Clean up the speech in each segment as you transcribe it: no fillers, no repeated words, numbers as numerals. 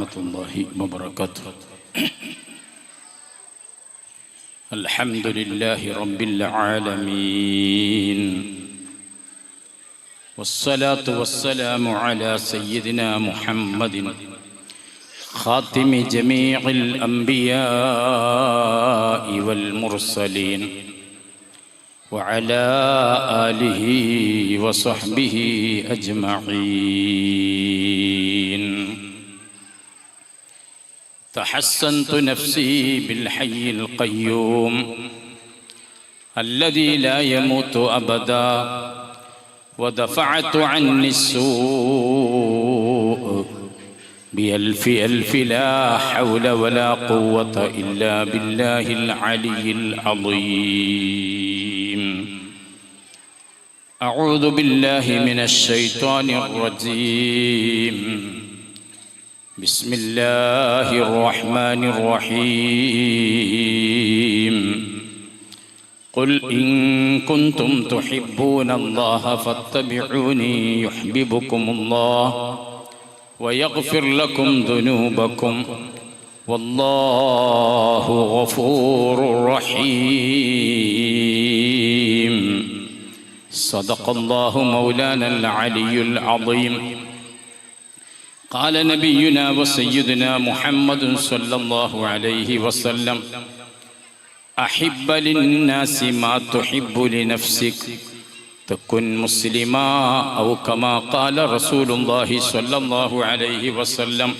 ورحمة الله وبركاته. الحمد لله رب العالمين، والصلاة والسلام على سيدنا محمد خاتم جميع الأنبياء والمرسلين، وعلى آله وصحبه أجمعين. تحسنت نفسي بالحي القيوم الذي لا يموت أبدا، ودفعت عني السوء بألف ألف لا حول ولا قوة إلا بالله العلي العظيم. أعوذ بالله من الشيطان الرجيم. بسم الله الرحمن الرحيم. قل إن كنتم تحبون الله فاتبعوني يحببكم الله ويغفر لكم ذنوبكم والله غفور رحيم. صدق الله مولانا العلي العظيم. قال نبينا وسيدنا محمد صلى الله عليه وسلم: أحب للناس ما تحب لنفسك تكن مسلما، أو كما قال رسول الله صلى الله عليه وسلم.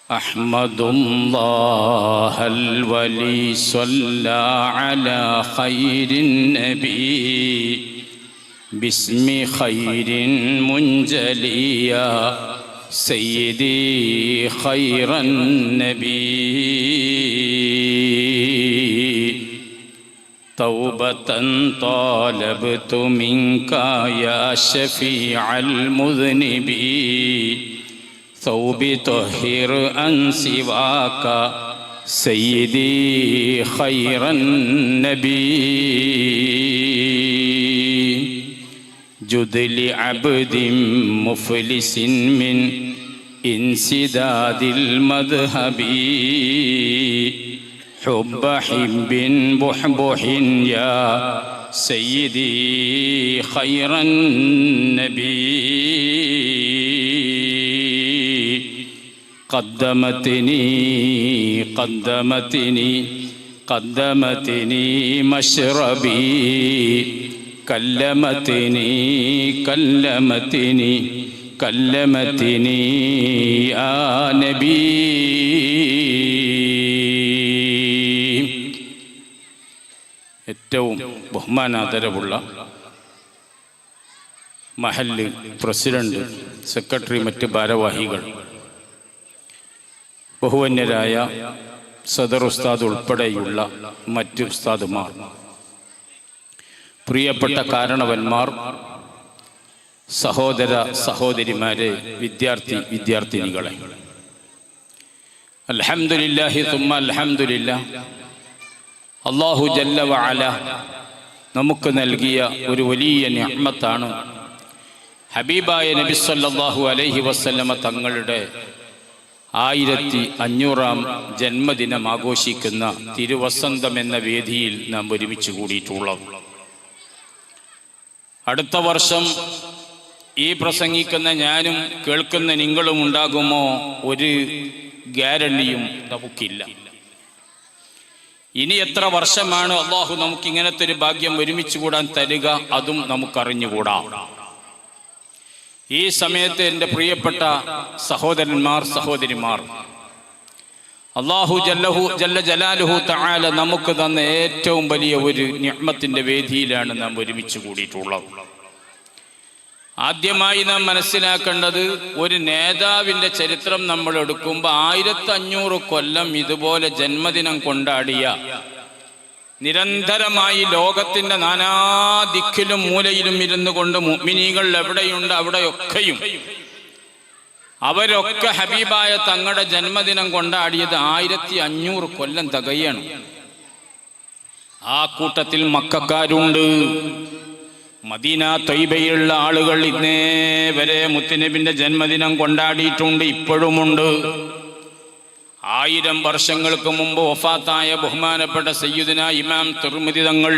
أحمد الله الولي صلى على خير النبي باسم خير منجليا سيدي خير النبي. توبة طالبت منك يا شفيع المذنبين، ثوب طهر عن سواك سيدي خير النبي. جد لعبد مفلس من انسداد المذهب حب حب بحبح يا سيدي خير النبي. قدمتني مشربي، كلمتني يا نبي. ഏറ്റവും ബഹുമാനാദരവുള്ള മഹല്ല് president, secretary, മറ്റ് ഭാരവാഹികൾ, ബഹുവന്യരായ സദർ ഉസ്താദ് ഉൾപ്പെടെയുള്ള മറ്റ് ഉസ്താദുമാർ, പ്രിയപ്പെട്ട കാരണവന്മാർ, സഹോദര സഹോദരിമാരെ, വിദ്യാർത്ഥിനികളെ, അൽഹംദുലില്ലാഹി തുമ്മ അൽഹംദുലില്ലാഹ്. അല്ലാഹു ജല്ല വഅല നമുക്ക് നൽകിയ ഒരു വലിയ നിഅമത്താണ് ഹബീബായ നബി സല്ലല്ലാഹു അലൈഹി വസല്ലമ തങ്ങളുടെ 1500-ാം ജന്മദിനം ആഘോഷിക്കുന്ന തിരുവസന്തം എന്ന വേദിയിൽ നാം ഒരുമിച്ച് കൂടിയിട്ടുള്ളത്. അടുത്ത വർഷം ഈ പ്രസംഗിക്കുന്ന ഞാനും കേൾക്കുന്ന നിങ്ങളും ഉണ്ടാകുമോ? ഒരു ഗ്യാരണ്ടിയും നമുക്കില്ല. ഇനി എത്ര വർഷമാണ് അള്ളാഹു നമുക്ക് ഇങ്ങനത്തെ ഒരു ഭാഗ്യം ഒരുമിച്ച് കൂടാൻ തരിക, അതും നമുക്കറിഞ്ഞുകൂടാ. ഈ സമയത്ത് എൻ്റെ പ്രിയപ്പെട്ട സഹോദരന്മാർ, സഹോദരിമാർ, അല്ലാഹു ജല്ല ജലാലുഹു തആല നമുക്ക് തന്ന ഏറ്റവും വലിയ ഒരു നിഅമത്തിന്റെ വേദിയിലാണ് നാം ഒരുമിച്ച് കൂടിയിട്ടുള്ളത്. ആദ്യമായി നാം മനസ്സിലാക്കേണ്ടത്, ഒരു നേതാവിൻ്റെ ചരിത്രം നമ്മൾ എടുക്കുമ്പോൾ 1500 കൊല്ലം ഇതുപോലെ ജന്മദിനം കൊണ്ടാടിയ, നിരന്തരമായി ലോകത്തിൻ്റെ നാനാദിക്കിലും മൂലയിലും ഇരുന്നു കൊണ്ട് മുഅ്മിനീകൾ എവിടെയുണ്ട് അവിടെയൊക്കെയും അവരൊക്കെ ഹബീബായ തങ്ങളുടെ ജന്മദിനം കൊണ്ടാടിയത് 1500 കൊല്ലം തികയാണ്. ആ കൂട്ടത്തിൽ മക്കക്കാരുണ്ട്, മദീന ത്വയ്ബയിലുള്ള ആളുകൾ ഇന്നേ വരെ മുത്തുനബിന്റെ ജന്മദിനം കൊണ്ടാടിയിട്ടുണ്ട്, ഇപ്പോഴുമുണ്ട്. 1000 വർഷങ്ങൾക്ക് മുമ്പ് വഫാത്തായ ബഹുമാനപ്പെട്ട സയ്യിദുനാ ഇമാം തിർമിദി തങ്ങൾ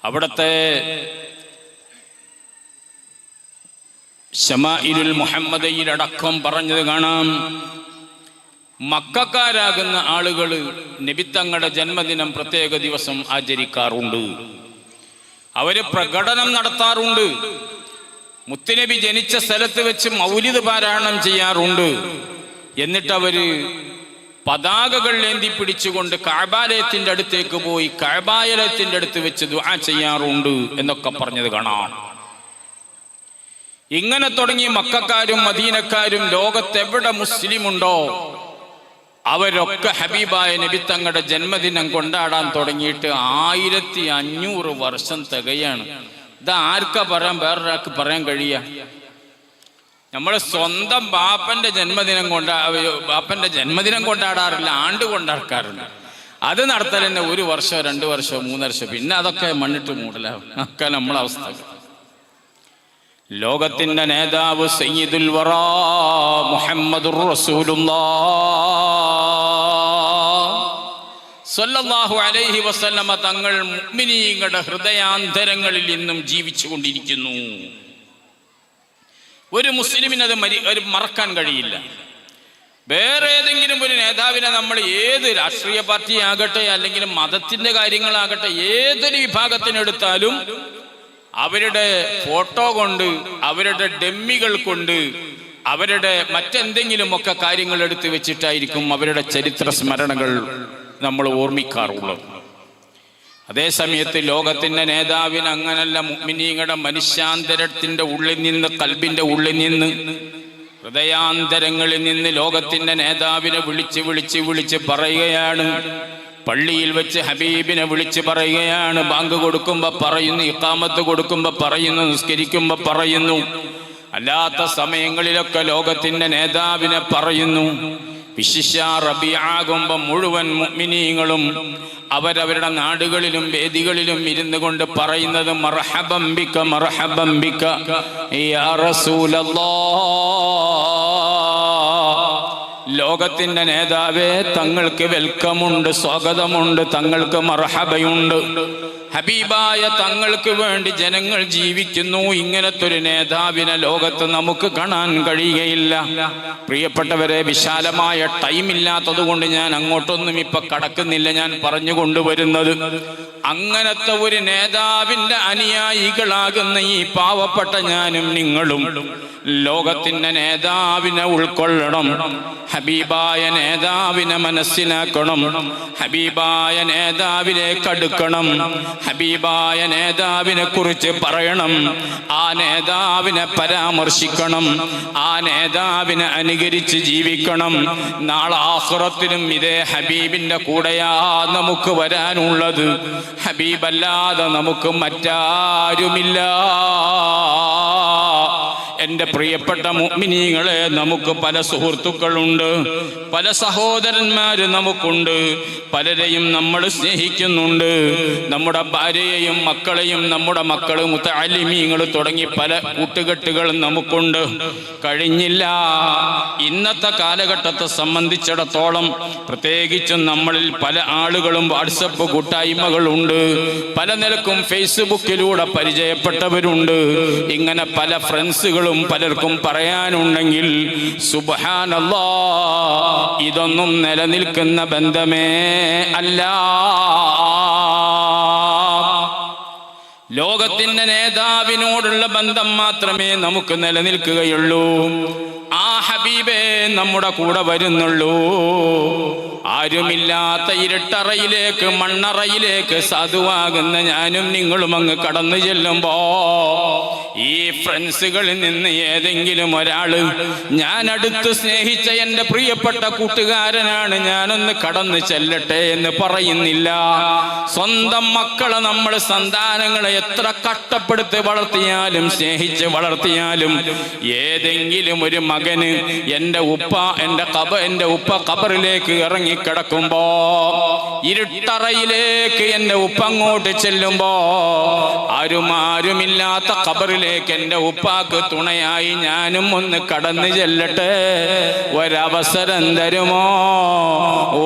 അവിടുത്തെ ശമാഇലുൽ മുഹമ്മദയിലടക്കം പറഞ്ഞത് കാണാം. മക്കക്കാരാകുന്ന ആളുകൾ നബിത്തങ്ങളുടെ ജന്മദിനം പ്രത്യേക ദിവസം ആചരിക്കാറുണ്ട്, അവര് പ്രകടനം നടത്താറുണ്ട്, മുത്തുനബി ജനിച്ച സ്ഥലത്ത് വെച്ച് മൗലിദ് പാരായണം ചെയ്യാറുണ്ട്. എന്നിട്ട് അവര് പതാകകൾ ഏന്തി പിടിച്ചുകൊണ്ട് കഅബാലയത്തിന്റെ അടുത്തേക്ക് പോയി കഅബാലയത്തിന്റെ അടുത്ത് വെച്ച് ദുആ ചെയ്യാറുണ്ട് എന്നൊക്കെ പറഞ്ഞത് കാണാം. ഇങ്ങനെ തുടങ്ങി മക്കക്കാരും മദീനക്കാരും ലോകത്തെവിടെ മുസ്ലിമുണ്ടോ അവരൊക്കെ ഹബീബായ നബി തങ്ങളുടെ ജന്മദിനം കൊണ്ടാടാൻ തുടങ്ങിയിട്ട് 1500 വർഷം തികയാണ്. ഇത് ആർക്കാ പറയാൻ, വേറൊരാൾക്ക് പറയാൻ കഴിയുക? നമ്മള് സ്വന്തം ബാപ്പന്റെ ജന്മദിനം കൊണ്ടാടാറില്ല, ആണ്ട് കൊണ്ടാക്കാറുണ്ട്. അത് നടത്തൽ തന്നെ 1 വർഷം 2 വർഷം 3 വർഷം, പിന്നെ അതൊക്കെ മണ്ണിട്ട് മൂടലാവും. ഒക്കെ നമ്മളെ അവസ്ഥ. ലോകത്തിന്റെ നേതാവ് സയ്യിദുൽ വറാ മുഹമ്മദുർ റസൂലുള്ളാഹ് സ്വല്ലല്ലാഹു അലൈഹി വസല്ലമ തങ്ങൾ മുഅ്മിനീങ്ങളുടെ ഹൃദയാന്തരങ്ങളിൽ ഇന്നും ജീവിച്ചു കൊണ്ടിരിക്കുന്നു. ഒരു മുസ്ലിമിന് അത് മറക്കാൻ കഴിയില്ല. വേറെ ഏതെങ്കിലും ഒരു നേതാവിനെ നമ്മൾ ഏത് രാഷ്ട്രീയ പാർട്ടി ആകട്ടെ അല്ലെങ്കിൽ മതത്തിന്റെ കാര്യങ്ങളാകട്ടെ ഏതൊരു വിഭാഗത്തിനെടുത്താലും അവരുടെ ഫോട്ടോ കൊണ്ട്, അവരുടെ ഡെമ്മികൾ കൊണ്ട്, അവരുടെ മറ്റെന്തെങ്കിലുമൊക്കെ കാര്യങ്ങൾ എടുത്തു വെച്ചിട്ടായിരിക്കും അവരുടെ ചരിത്ര സ്മരണകൾ നമ്മൾ ഓർമ്മിക്കാറുള്ളത്. അതേ സമയത്ത് ലോകത്തിന്റെ നേതാവിന് അങ്ങനല്ല. മുഅ്മിനീങ്ങളുടെ മനുഷ്യാന്തരത്തിന്റെ ഉള്ളിൽ നിന്ന്, കൽബിന്റെ ഉള്ളിൽ നിന്ന്, ഹൃദയാന്തരങ്ങളിൽ നിന്ന് ലോകത്തിന്റെ നേതാവിനെ വിളിച്ച് പറയുകയാണ്. പള്ളിയിൽ വെച്ച് ഹബീബിനെ വിളിച്ച് പറയുകയാണ്. ബാങ്ക് കൊടുക്കുമ്പോ പറയുന്നു, ഇഖാമത്ത് കൊടുക്കുമ്പോ പറയുന്നു, നിസ്കരിക്കുമ്പോ പറയുന്നു, അല്ലാത്ത സമയങ്ങളിലൊക്കെ ലോകത്തിന്റെ നേതാവിനെ പറയുന്നു. വിശിഷ്യ റബീആകുമ്പോ മുഴുവൻ മുഅ്മിനീങ്ങളും അവരവരുടെ നാടുകളിലും വേദികളിലും ഇരുന്നു കൊണ്ട് പറയുന്നത് മർഹബൻ ബിക മർഹബൻ ബിക യാ റസൂലല്ലാഹ്. ലോകത്തിന്റെ നേതാവേ, തങ്ങൾക്ക് വെൽക്കമുണ്ട്, സ്വാഗതമുണ്ട്, തങ്ങൾക്ക് മർഹബയുണ്ട്. ഹബീബായ തങ്ങൾക്ക് വേണ്ടി ജനങ്ങൾ ജീവിക്കുന്നു. ഇങ്ങനത്തെ ഒരു നേതാവിനെ ലോകത്ത് നമുക്ക് കാണാൻ കഴിയുകയില്ല. പ്രിയപ്പെട്ടവരെ, വിശാലമായ ടൈമില്ലാത്തത് കൊണ്ട് ഞാൻ അങ്ങോട്ടൊന്നും ഇപ്പൊ കടക്കുന്നില്ല. ഞാൻ പറഞ്ഞു കൊണ്ടുവരുന്നത്, അങ്ങനത്തെ ഒരു നേതാവിന്റെ അനുയായികളാകുന്ന ഈ പാവപ്പെട്ട ഞാനും നിങ്ങളും ലോകത്തിന്റെ നേതാവിനെ ഉൾക്കൊള്ളണം, ഹബീബായ നേതാവിനെ മനസ്സിലാക്കണം, ഹബീബായ നേതാവിലേക്ക് അടുക്കണം, ഹബീബായ നേതാവിനെ കുറിച്ച് പറയണം, ആ നേതാവിനെ പരാമർശിക്കണം, ആ നേതാവിനെ അനുകരിച്ച് ജീവിക്കണം. നാളെ ആഖിറത്തിലും ഇതേ ഹബീബിന്റെ കൂടെയാ നമുക്ക് വരാനുള്ളത്. ഹബീബല്ലാതെ നമുക്ക് മറ്റാരുമില്ല. എൻ്റെ പ്രിയപ്പെട്ട മുഅ്മിനീങ്ങളെ, നമുക്ക് പല സുഹൃത്തുക്കളുണ്ട്, പല സഹോദരന്മാര് നമുക്കുണ്ട്, പലരെയും നമ്മൾ സ്നേഹിക്കുന്നുണ്ട്. നമ്മുടെ ഭാര്യയെയും മക്കളെയും, നമ്മുടെ മക്കള് മുതഅല്ലിമീങ്ങൾ തുടങ്ങി പല കൂട്ടുകെട്ടുകൾ നമുക്കുണ്ട്. കഴിഞ്ഞില്ല. ഇന്നത്തെ കാലഘട്ടത്തെ സംബന്ധിച്ചിടത്തോളം പ്രത്യേകിച്ചും നമ്മളിൽ പല ആളുകളും വാട്സപ്പ് കൂട്ടായ്മകളുണ്ട്, പല നിലക്കും ഫേസ്ബുക്കിലൂടെ പരിചയപ്പെട്ടവരുണ്ട്. ഇങ്ങനെ പല ഫ്രണ്ട്സുകളും പലർക്കും പറയാനുണ്ടെങ്കിൽ സുബ്ഹാനല്ലാഹ്, ഇതൊന്നും നിലനിൽക്കുന്ന ബന്ധമേ അല്ല. ലോകത്തിന്റെ നേതാവിനോടുള്ള ബന്ധം മാത്രമേ നമുക്ക് നിലനിൽക്കുകയുള്ളൂ. ആ ഹബീബേ നമ്മുടെ കൂടെ വരുന്നുള്ളൂ. ആരുമില്ലാത്ത ഇരുട്ടറയിലേക്ക്, മണ്ണറയിലേക്ക് സാധുവാകുന്ന ഞാനും നിങ്ങളും അങ്ങ് കടന്നു ചെല്ലുമ്പോ ഈ ഫ്രണ്ട്സുകളിൽ നിന്ന് ഏതെങ്കിലും ഒരാള് ഞാൻ അടുത്ത് സ്നേഹിച്ച എൻ്റെ പ്രിയപ്പെട്ട കൂട്ടുകാരനാണ്, ഞാനൊന്ന് കടന്നു ചെല്ലട്ടെ എന്ന് പറയുന്നില്ല. സ്വന്തം മക്കളെ നമ്മൾ സന്താനങ്ങളെ എത്ര കഷ്ടപ്പെടുത്തി വളർത്തിയാലും സ്നേഹിച്ച് വളർത്തിയാലും ഏതെങ്കിലും ഒരു മകന് എൻ്റെ ഉപ്പ ഖബറിലേക്ക് ഇറങ്ങിക്കിടക്കുമ്പോ, ഇരുട്ടറയിലേക്ക് എൻ്റെ ഉപ്പ അങ്ങോട്ട് ചെല്ലുമ്പോ, ആരുമില്ലാത്ത ഖബറിലേക്ക് എൻ്റെ ഉപ്പാക്ക് തുണയായി ഞാനും ഒന്ന് കടന്നു ചെല്ലട്ടെ, ഒരവസരം തരുമോ?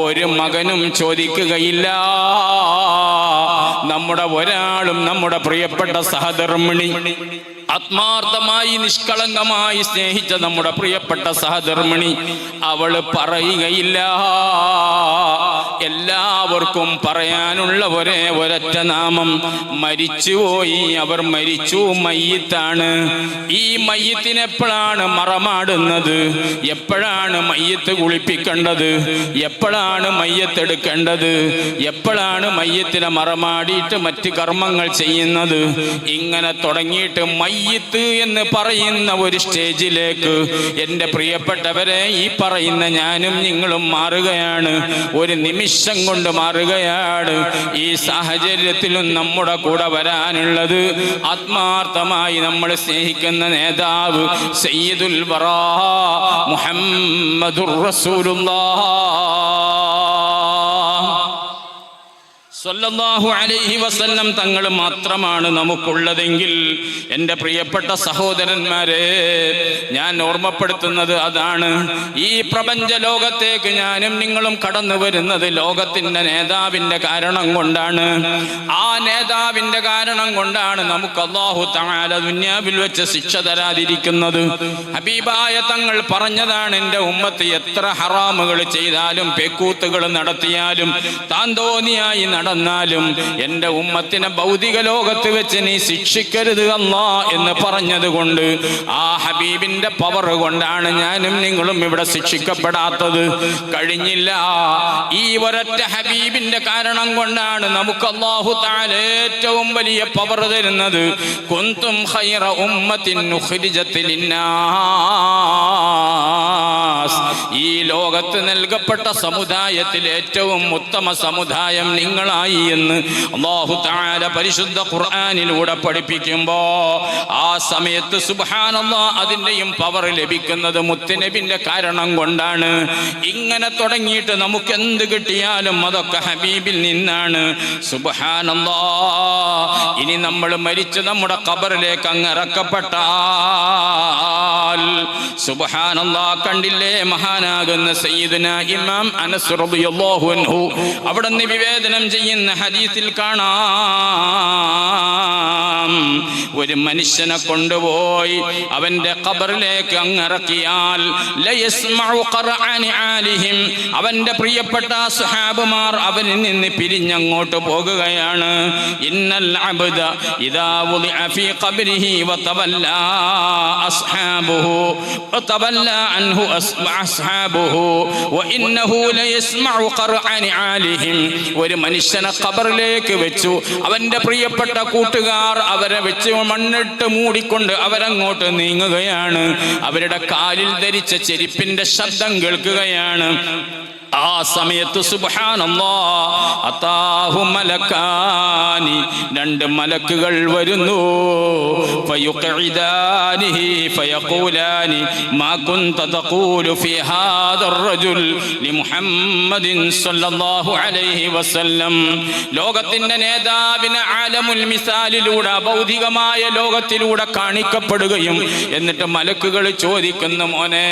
ഒരു മകനും ചോദിക്കുകയില്ല. നമ്മുടെ പ്രിയപ്പെട്ട സഹധർമ്മിണി, ആത്മാർത്ഥമായി നിഷ്കളങ്കമായി സ്നേഹിച്ച നമ്മുടെ പ്രിയപ്പെട്ട സഹധർമ്മിണി, അവള് പറയുകയില്ല. എല്ലാവർക്കും പറയാനുള്ള ഒരൊറ്റ നാമം, മരിച്ചുപോയി, അവർ മരിച്ചു, മയ്യിത്താണ്. ഈ മയ്യിത്തിന് എപ്പോഴാണ് മറമാടുന്നത്? എപ്പോഴാണ് മയ്യിത്ത് കുളിപ്പിക്കേണ്ടത്? എപ്പോഴാണ് മയ്യിത്ത് എടുക്കേണ്ടത്? എപ്പോഴാണ് മയ്യിത്തിനെ മറമാടിയിട്ട് മറ്റ് കർമ്മങ്ങൾ ചെയ്യുന്നത്? ഇങ്ങനെ തുടങ്ങിയിട്ട് മയ്യിത്ത് എന്ന് പറയുന്ന ഒരു സ്റ്റേജിലേക്ക് എൻ്റെ പ്രിയപ്പെട്ടവരെ, ഈ പറയുന്ന ഞാനും നിങ്ങളും മാറുകയാണ്. ഒരു നിമിഷം കൊണ്ട് മാറുകയാണ്. ഈ സാഹചര്യത്തിലും നമ്മുടെ കൂടെ വരാനുള്ളത് ആത്മാർത്ഥമായി നമ്മൾ സ്നേഹിക്കുന്ന നേതാവ് സയ്യിദുൽ വറാ മുഹമ്മദുർ റസൂലുള്ളാഹ് സ്വല്ലല്ലാഹു അലൈഹി വസല്ലം തങ്ങൾ മാത്രമാണ് നമുക്കുള്ളതെങ്കിൽ, എൻ്റെ പ്രിയപ്പെട്ട സഹോദരന്മാരെ, ഞാൻ ഓർമ്മപ്പെടുത്തുന്നത് അതാണ്. ഈ പ്രപഞ്ച ലോകത്തേക്ക് ഞാനും നിങ്ങളും കടന്നു വരുന്നത് ലോകത്തിൻ്റെ നേതാവിൻ്റെ കാരണം കൊണ്ടാണ്. ആ നേതാവിൻ്റെ കാരണം കൊണ്ടാണ് നമുക്ക് അല്ലാഹു തആല ദുനിയാവിൽ വെച്ച് ശിക്ഷ തരാതിരിക്കുന്നത്. ഹബീബായ തങ്ങൾ പറഞ്ഞതാണ്, എൻ്റെ ഉമ്മത്ത് എത്ര ഹറാമുകൾ ചെയ്താലും പേക്കൂത്തുകൾ നടത്തിയാലും താന്തോന്നിയായി നടന്നാലും എൻ്റെ ഉമ്മത്തിനെ ഭൗതിക ലോകത്ത് വെച്ച് നീ ശിക്ഷിക്കരുത് അല്ലാ എന്ന് പറഞ്ഞത് കൊണ്ട്, ആ ഹബീബിന്റെ പവർ കൊണ്ടാണ് ഞാനും നിങ്ങളും ഇവിടെ ശിക്ഷിക്കപ്പെടാത്തത്. കഴിഞ്ഞില്ല. ഈ ഒരൊറ്റ ഹബീബിന്റെ കാരണം കൊണ്ടാണ് നമുക്ക് അല്ലാഹു തആല ഏറ്റവും വലിയ പവർ തരുന്നത്. കുന്തും ഖൈറ ഉമ്മത്തിൻ ഉഖ്രിജത് ലിന്നാസ്, ഈ ലോകത്ത് നൽകപ്പെട്ട സമുദായത്തിൽ ഏറ്റവും ഉത്തമ സമുദായം നിങ്ങളായി എന്ന് അല്ലാഹു തആല പരിശുദ്ധ ഖുർആനിലൂടെ പഠിപ്പിക്കുമ്പോ, ആ സമയത്ത് സുബ്ഹാനല്ലാഹ് അതിൻ്റെയും പവർ ലഭിക്കുന്നത് മുത്തുനബിന്റെ കാരണം കൊണ്ടാണ്. ഇങ്ങനെ തുടങ്ങിയിട്ട് നമുക്ക് എന്ത് കിട്ടിയാലും അതൊക്കെ ഹബീബിൽ നിന്നാണ്. സുബ്ഹാനല്ലാഹ്. ഇനി നമ്മൾ മരിച്ച് നമ്മുടെ ഖബറിലേക്ക് അങ്ങ് ഇറക്കപ്പെട്ടാൽ സുബ്ഹാനല്ലാഹ്, കണ്ടില്ലേ മഹാനാകുന്ന സയ്യിദുനാ ഇമാം അനസ് റളിയല്ലാഹു അൻഹു അവിടുന്ന് വിവേചനം ചെയ്യുന്ന ഹദീസിൽ കാണാം, ഒരു മനുഷ്യനെ കൊണ്ടുപോയി അവന്റെ ഖബറിലേക്ക് അങ്ങിറക്കിയാൽ ലയസ്മഉ ഖർഅനി ആലിഹിം, അവന്റെ പ്രിയപ്പെട്ട സ്വഹാബുമാർ അവനിൽ നിന്ന് പിരിഞ്ഞങ്ങോട്ട് പോകുകയാണ്. ഇന്നൽ അബ്ദ ഇദാ വുദിഅ ഫീ ഖബ്രിഹി വതവല്ലാ അസ്ഹാബുഹു വതവല്ലാ അൻഹു അസ്ഹാബുഹു വഇന്നഹു ലയസ്മഉ ഖർഅനി ആലിഹിം, ഒരു മനുഷ്യനെ ഖബറിലേക്ക് വെച്ചു, അവന്റെ പ്രിയപ്പെട്ട കൂട്ടുകാർ അവരെ വെച്ച് മണ്ണിട്ട് മൂടിക്കൊണ്ട് അവരങ്ങോട്ട് നീങ്ങുകയാണ്. അവരുടെ കാലിൽ ധരിച്ച ചെരുപ്പിന്റെ ശബ്ദം കേൾക്കുകയാണ്. ആ സമയത്ത് സുബ്ഹാനല്ലാഹ് അതാഹു മലക്കാനി, രണ്ട് മലക്കുകൾ വരുന്നു. ഫയുഖിദാനിഹി ഫയഖൂലാനി മാ കുൻത തഖൂലു ഫീ ഹാദർ റജുൽ ലിമുഹമ്മദിൻ സ്വല്ലല്ലാഹു അലൈഹി വസല്ലം. ലോകത്തിന്റെ നേതാവിനെ ആലമുൽ മിസാലിലൂടെ, ഭൗതികമായ ലോകത്തിലൂടെ കാണിക്കപ്പെടുകയും എന്നിട്ട് മലക്കുകൾ ചോദിക്കുന്നു, മോനെ,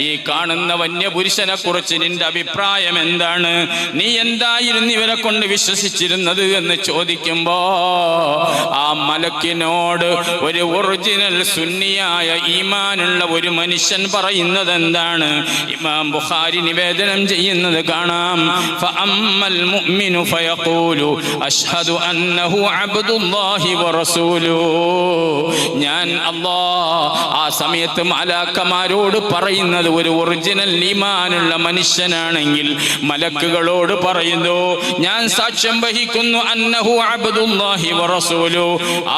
ഈ കാണുന്ന വന്യപുരുഷനെ കുറിച്ച് നിന്റെ അഭിപ്രായം എന്താണ്? നീ എന്തായിരുന്നു ഇവരെ കൊണ്ട് വിശ്വസിച്ചിരുന്നത് എന്ന് ചോദിക്കുമ്പോ, ആ മലക്കിനോട് ഒരു ഒറിജിനൽ സുന്നിയായ ഈമാനുള്ള ഒരു മനുഷ്യൻ പറയുന്നത് എന്താണ്? ഇമാം ബുഖാരി നിവേദനം ചെയ്യുന്നത് കാണാം. ഫഅമ്മൽ മുഅ്മിനു ഫയഖൂലു അശ്ഹദു അന്നഹു അബ്ദുല്ലാഹി വറസൂലുഹു, ഞാൻ അല്ലാഹ്. ആ സമയത്ത് മലാക്കമാരോട് പറയുന്നത്, ഒരു ഒറിജിനൽ ഈമാനുള്ള മനുഷ്യൻ മനുഷ്യനാണെങ്കിൽ മലക്കുകളോട് പറയുന്നു, ഞാൻ സാക്ഷ്യം വഹിക്കുന്നു അന്നഹു അബ്ദുല്ലാഹി വറസൂലു,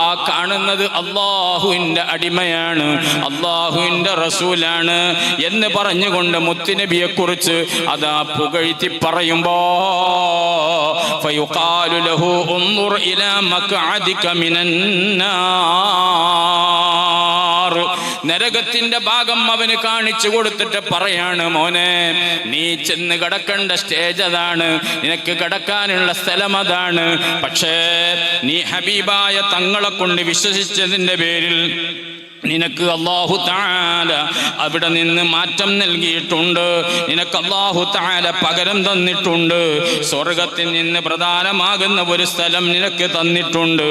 ആ കാണുന്നത് അല്ലാഹുവിന്റെ അടിമയാണ്, അല്ലാഹുവിന്റെ റസൂലാണ് എന്ന് പറഞ്ഞുകൊണ്ട് മുത്തുനബിയെ കുറിച്ച് അതാ പുകഴ്ത്തി പറയുമ്പോ ഫയുഖാലു ലഹു ഉൻദുർ ഇലാ മഖഅദിക മിനന്നാർ, നരകത്തിന്റെ ഭാഗം അവന് കാണിച്ചു കൊടുത്തിട്ട് പറയാണ്, മോനെ നീ ചെന്ന് കടക്കേണ്ട സ്റ്റേജ് അതാണ്, നിനക്ക് കടക്കാനുള്ള സ്ഥലം അതാണ്. പക്ഷേ നീ ഹബീബായ തങ്ങളെ കൊണ്ട് വിശ്വസിച്ചതിന്റെ പേരിൽ നിനക്ക് അല്ലാഹു തആല അവിടെ നിന്ന് മാറ്റം നൽകിയിട്ടുണ്ട്, നിനക്ക് അല്ലാഹു തആല പകരം തന്നിട്ടുണ്ട്, സ്വർഗത്തിൽ നിന്ന് പ്രധാനമാകുന്ന ഒരു സ്ഥലം നിനക്ക് തന്നിട്ടുണ്ട്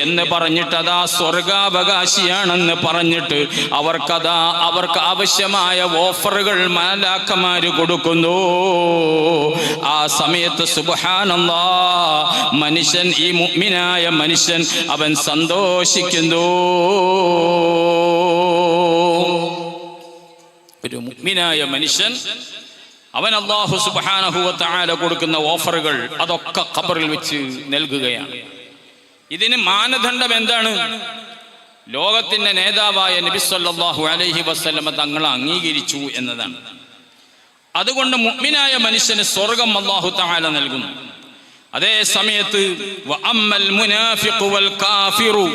എന്ന് പറഞ്ഞിട്ട് അതാ സ്വർഗാവകാശിയാണെന്ന് പറഞ്ഞിട്ട് അവർക്ക് ആവശ്യമായ ഓഫറുകൾ മലാക്കമാര് കൊടുക്കുന്നു. ആ സമയത്ത് സുബ്ഹാനല്ലാഹ് മനുഷ്യൻ, ഈ മുഅ്മിനായ മനുഷ്യൻ അവൻ സന്തോഷിക്കുന്നു. ഒരു മുഅ്മിനായ മനുഷ്യൻ അവൻ അല്ലാഹു സുബ്ഹാനഹു വ തആല കൊടുക്കുന്ന ഓഫറുകൾ അതൊക്കെ ഖബറിൽ വെച്ച് നൽകുകയാണ്. ഇതിന് മാനദണ്ഡം എന്താണ്? ലോകത്തിന്റെ നേതാവായ നബി സല്ലല്ലാഹു അലൈഹി വസല്ലമ തങ്ങളെ അംഗീകരിച്ചു എന്നതാണ്. അതുകൊണ്ട് മുഅ്മിനായ മനുഷ്യന് സ്വർഗം അല്ലാഹു തആല നൽകുന്നു. അതേ സമയത്ത് വ അമ്മൽ മുനാഫിഖു വൽ കാഫിറു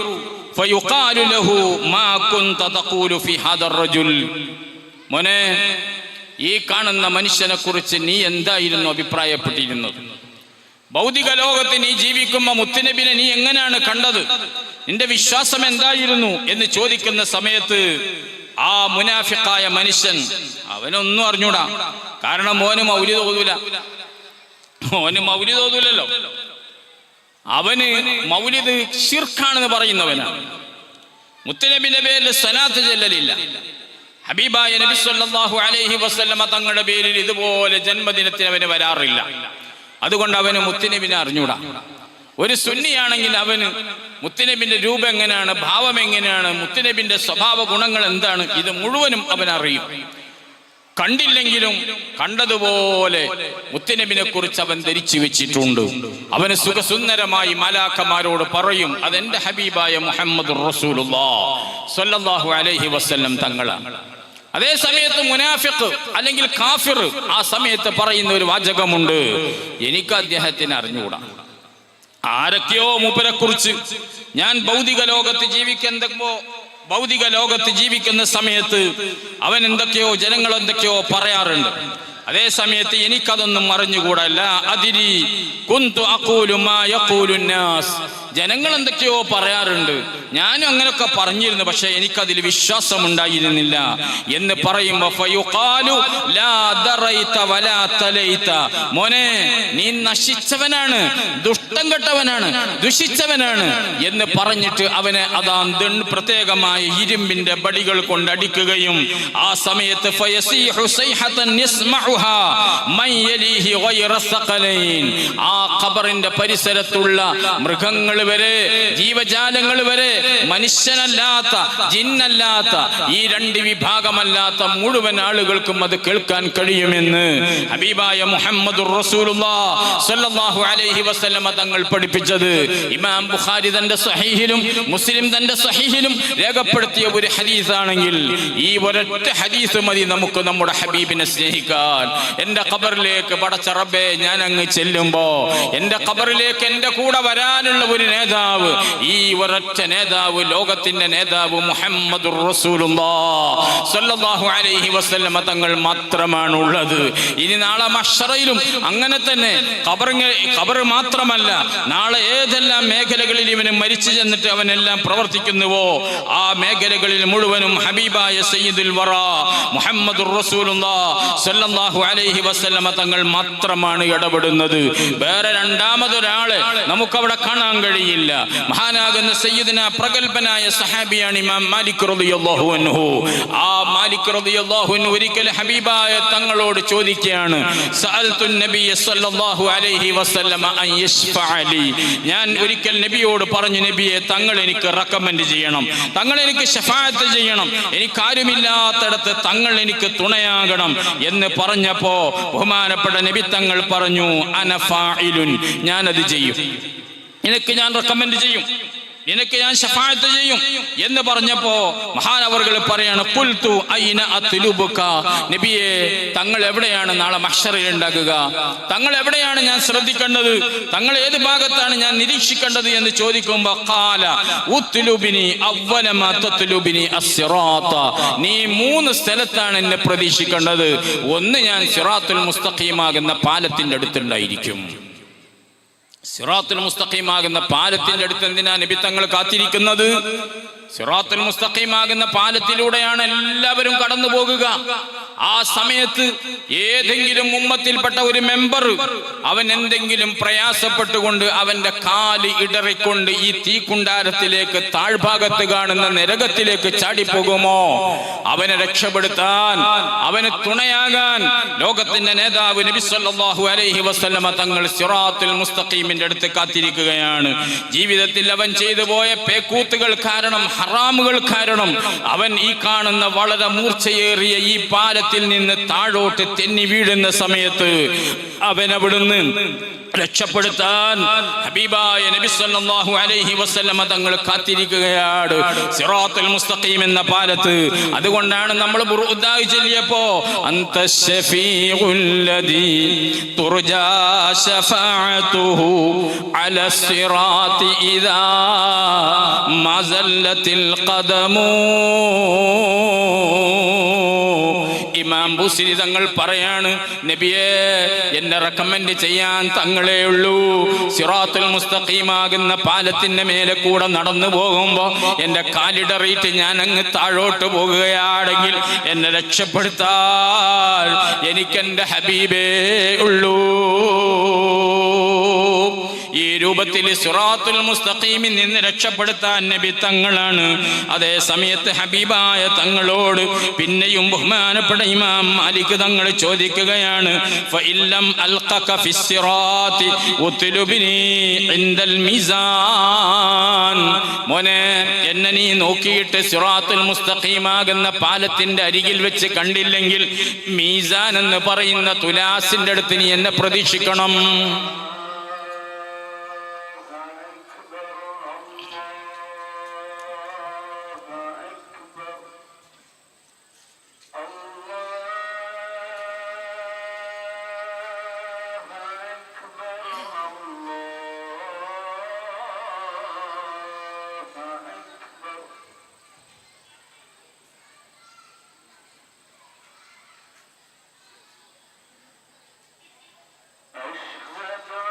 ഫയുഖാലു ലഹു മാ കുൻത തഖൂലു ഫി ഹാദർ റജുൽ, മോനെ ഈ കാണുന്ന മനുഷ്യനെ കുറിച്ച് നീ എന്തായിരുന്നു അഭിപ്രായപ്പെട്ടിരുന്നത്? ഭൗതിക ലോകത്ത് നീ ജീവിക്കുമ്പോൾ മുത്തുനബിനെ നീ എങ്ങനെയാണ് കണ്ടത്? നിന്റെ വിശ്വാസം എന്തായിരുന്നു എന്ന് ചോദിക്കുന്ന സമയത്ത് ആ മുനാഫിഖായ മനുഷ്യൻ അവനൊന്നും അറിഞ്ഞൂടാ. കാരണം മോന് മൗലിദ് ഓതൂലല്ലോ. അവന് മൗലിദ് ശിർക്കാണെന്ന് പറയുന്നവനാണ്. മുത്തുനബിന്റെ പേരിൽ സ്വലാത്ത് ചെല്ലലില്ല. ഹബീബായ നബി സല്ലല്ലാഹു അലൈഹി വസല്ലമ തങ്ങളുടെ പേരിൽ ഇതുപോലെ ജന്മദിനത്തിന് അവന് വരാറില്ല. അതുകൊണ്ട് അവന് മുത്തുനബിനെ അറിഞ്ഞൂടാ. ഒരു സുന്നിയാണെങ്കിൽ അവന് മുത്തുനബിന്റെ രൂപം എങ്ങനെയാണ്, ഭാവം എങ്ങനെയാണ്, മുത്തുനബിന്റെ സ്വഭാവ ഗുണങ്ങൾ എന്താണ്, ഇത് മുഴുവനും അവൻ അറിയും. കണ്ടില്ലെങ്കിലും കണ്ടതുപോലെ മുത്തുനബിനെ കുറിച്ച് അവൻ ധരിച്ചു വെച്ചിട്ടുണ്ട്. അവന് സുഖസുന്ദരമായി മലാക്കമാരോട് പറയും, അതെന്റെ ഹബീബായ മുഹമ്മദുർ റസൂലുള്ളാഹി സ്വല്ലല്ലാഹു അലൈഹി വസല്ലം തങ്ങളാണ്. അതേ സമയത്ത് മുനാഫിഖ് അല്ലെങ്കിൽ കാഫിർ ആ സമയത്ത് പറയുന്ന ഒരു വാചകമുണ്ട്, എനിക്ക് അദ്ദേഹത്തിന് അറിഞ്ഞുകൂടാ. ആരൊക്കെയോ മൂപ്പരെ കുറിച്ച് ഞാൻ ഭൗതിക ലോകത്ത് ജീവിക്കുന്ന സമയത്ത് അവൻ എന്തൊക്കെയോ ജനങ്ങൾ എന്തൊക്കെയോ പറയാറുണ്ട്. അതേ സമയത്ത് എനിക്കതൊന്നും അറിഞ്ഞുകൂടാ. അതിരി കുന്തു അഖൂലു മാ യഖൂലുൻ നാസ്, ജനങ്ങൾ എന്തൊക്കെയോ പറയാറുണ്ട്, ഞാനും അങ്ങനെയൊക്കെ പറഞ്ഞിരുന്നു, പക്ഷെ എനിക്കതിൽ വിശ്വാസം ഉണ്ടായിരുന്നില്ല എന്ന് പറയുമ്പോ ഫയുഖാലു ലാ ദറൈത വലാ തലൈത, മോനെ നീ നശിച്ചവനാണ്, ദുഷ്ടം കെട്ടവനാണ്, ദുഷിച്ചവനാണ് എന്ന് പറഞ്ഞിട്ട് അവനെ അതാ പ്രത്യേകമായ ഇരുമ്പിന്റെ ബടികൾ കൊണ്ടടിക്കുകയും ആ സമയത്ത് ഫയസീഹു സൈഹതൻ യസ്മഉഹാ മൻ യലീഹി ഗൈറ സഖലൈൻ, ആ ഖബറിന്റെ പരിസരത്തുള്ള മൃഗങ്ങൾ വരെ, ജീവജാലങ്ങൾ വരെ, മനുഷ്യനല്ലാത്ത ജിന്നല്ലാത്ത ഈ രണ്ട് വിഭാഗമല്ലാത്ത മുഴുവൻ ആളുകൾക്കും അത് കേൾക്കാൻ കഴിയുമെന്ന് ഹബീബായ മുഹമ്മദുർ റസൂലുള്ളാഹി സ്വല്ലല്ലാഹു അലൈഹി വസല്ലമ തങ്ങൾ പഠിപ്പിച്ചത് ഇമാം ബുഖാരി തന്റെ സ്വഹീഹിലും മുസ്ലിം തന്റെ സ്വഹീഹിലും രേഖപ്പെടുത്തിയ ഒരു ഹദീസാണെങ്കിൽ ഈ ഒരൊറ്റ ഹദീസ് മതി നമുക്ക് നമ്മുടെ ഹബീബിനെ സ്നേഹിക്കാൻ. എന്റെ ഖബറിലേക്ക് പടച്ച റബ്ബേ ഞാൻ അങ്ങ് ചെല്ലുമ്പോ എന്റെ ഖബറിലേക്ക് എന്റെ കൂടെ വരാനുള്ള ഒരു നേതാവ്, ഈ ഒരൊറ്റ നേതാവ്, ലോകത്തിന്റെ നേതാവ് മുഹമ്മദുർ റസൂലുള്ളാഹി സ്വല്ലല്ലാഹു അലൈഹി വസല്ലമ തങ്ങൾ മാത്രമാണ് ഉള്ളത്. ഇനി നാളെ മഹ്ശറയിലും അങ്ങനെ തന്നെ ഖബർ മാത്രമല്ല, നാളെ ഏതെല്ലാം മേഖലകളിൽ ഇവന് മരിച്ചു ചെന്നിട്ട് അവനെല്ലാം പ്രവർത്തിക്കുന്നുവോ ആ മേഖലകളിൽ മുഴുവനും ഹബീബായ സയ്യിദുൽ വറ മുഹമ്മദുർ റസൂലുള്ളാഹി സ്വല്ലല്ലാഹു അലൈഹി വസല്ലമ തങ്ങൾ മാത്രമാണ് ഇടപെടുന്നത്. വേറെ രണ്ടാമതൊരാളെ നമുക്കവിടെ കാണാൻ കഴിയില്ല. കാണുകയില്ല. മഹാനാകുന്ന സയ്യിദുനാ പ്രഗൽഭനായ സഹാബിയാണ് ഇമാം മാലിക് റളിയല്ലാഹു അൻഹു. ആ മാലിക് റളിയല്ലാഹു അൻഹു ഒരിക്കൽ ഹബീബായ തങ്ങളോട് ചോദിക്കുകയാണ്, സഅൽതു നബിയ സല്ലല്ലാഹു അലൈഹി വസല്ലമ അൻ യശ്ഫഅലി. ഞാൻ ഒരിക്കൽ നബിയോട് പറഞ്ഞു, നബിയെ തങ്ങൾ എനിക്ക് റെക്കമെൻഡ് ചെയ്യണം, തങ്ങൾ എനിക്ക് ശഫാഅത്ത് ചെയ്യണം, എനിക്കാരുമില്ലാത്തടത്ത് തങ്ങൾ എനിക്ക് തുണയാകണം എന്ന് പറഞ്ഞപ്പോ ബഹുമാനപ്പെട്ട നബി തങ്ങൾ പറഞ്ഞു, അന ഫാഇലുൻ, ഞാനത് ചെയ്യും, നിനക്ക് ഞാൻ റെക്കമെൻഡ് ചെയ്യും, നിനക്ക് ഞാൻ ശഫാഅത്ത് ചെയ്യും എന്ന് പറഞ്ഞപ്പോ മഹാനവർകൾ പറയാണ്, ഖുൽതു ഐന അത്ലുബുക. നബിയെ തങ്ങൾ എവിടെയാണ് നാളെ മഹ്ശറിൽ ഉണ്ടാകുക, തങ്ങൾ എവിടെയാണ് ഞാൻ ശ്രദ്ധിക്കേണ്ടത്, തങ്ങൾ ഏത് ഭാഗത്താണ് ഞാൻ നിരീക്ഷിക്കേണ്ടത് എന്ന് ചോദിക്കുമ്പോ ഖാല ഉത്ലുബിനി അവ്വല മാ തത്ലുബിനി അസ്സിറാത്ത. നീ 3 സ്ഥലത്താണ് എന്നെ പ്രതീക്ഷിക്കേണ്ടത്. ഒന്ന്, ഞാൻ സിറാത്തുൽ മുസ്തഖീമാകുന്ന പാലത്തിന്റെ അടുത്തുണ്ടായിരിക്കും. സിറാത്തുൽ മുസ്തഖീമാകുന്ന പാലത്തിന്റെ അടുത്ത് എന്തിനാ നബി തങ്ങൾ കാത്തിരിക്കുന്നത്? സിറാത്തുൽ മുസ്തഖീമാകുന്ന പാലത്തിലൂടെയാണ് എല്ലാവരും കടന്നു പോകുക. ആ സമയത്ത് ഏതെങ്കിലും ഉമ്മത്തിൽപ്പെട്ട ഒരു മെമ്പർ അവൻ എന്തെങ്കിലും പ്രയാസപ്പെട്ടുകൊണ്ട് അവന്റെ കാല് ഇടറിക്കൊണ്ട് ഈ തീക്കുണ്ടാരത്തിലേക്ക് താഴ്ഭാഗത്ത് കാണുന്ന നരകത്തിലേക്ക് ചാടിപ്പോകുമോ? അവനെ രക്ഷപ്പെടുത്താൻ, അവന് തുണയാകാൻ ലോകത്തിന്റെ നേതാവ് നബി സല്ലല്ലാഹു അലൈഹി വസല്ലമ തങ്ങൾ സിറാത്തുൽ മുസ്തഖീമിന്റെ അടുത്ത് കാത്തിരിക്കുകയാണ്. ജീവിതത്തിൽ അവൻ ചെയ്തു പോയ പേക്കൂത്തുകൾ കാരണം, ഹറാമുകൾ കാരണം അവൻ ഈ കാണുന്ന വളരെ മൂർച്ചയേറിയ ഈ പാലത്തിൽ നിന്ന് താഴോട്ട് തെന്നി വീഴുന്ന സമയത്ത് അവൻ അവിടുന്ന് രക്ഷപ്പെടുത്താൻ ഹബീബായ നബി സല്ലല്ലാഹു അലൈഹി വസല്ലമ തങ്ങൾ കാത്തിരിക്കുകയാണ് സിറാത്തുൽ മുസ്തഖീം എന്ന പാലത്ത്. അതുകൊണ്ടാണ് നമ്മൾ ബുർദായി ചൊല്ലിയപ്പോ അന്ത ശഫീഉൽ ലദീ തുർജാ ശഫാഅതുഹു അലാ സിറാത്തി ഇദാ മസല്ലത്തിൽ ഖദമു. ഇമാം ബുസ്രി തങ്ങൾ പറയാണ്, നബിയെ എന്നെ റെക്കമെൻഡ് ചെയ്യാൻ തങ്ങളേ ഉള്ളൂ. സിറാത്തുൽ മുസ്തഖീമാകുന്ന പാലത്തിന്റെ മേലെ കൂടെ നടന്നു പോകുമ്പോ എന്റെ കാലിടറിയിട്ട് ഞാൻ അങ്ങ് താഴോട്ട് പോകുകയാണെങ്കിൽ എന്നെ രക്ഷപ്പെടുത്താൻ എനിക്കെന്റെ ഹബീബേ ഉള്ളൂ. ഈ രൂപത്തിൽ സിറാത്തുൽ മുസ്തഖീമിൽ നിന്ന് രക്ഷപ്പെടുത്താൻ നബി തങ്ങളാണ്. അതേ സമയത്ത് ഹബീബായ തങ്ങളോട് പിന്നെയും ബഹുമാനപ്പെട്ട ഇമാം മാലിക് തങ്ങൾ ചോദിക്കുകയാണ്, ഫഇല്ലം അൽഖക ഫിസ്സിറാത്തി ഉത്ലുബിനി ഇൻദൽ മീസാൻ. മോനെ, എന്നെ നീ നോക്കിയിട്ട് സിറാത്തുൽ മുസ്തഖീമാകുന്ന പാലത്തിന്റെ അരികിൽ വെച്ച് കണ്ടില്ലെങ്കിൽ മീസാൻ എന്ന് പറയുന്ന തുലാസിന്റെ അടുത്ത് നീ എന്നെ പ്രതീക്ഷിക്കണം. أشهد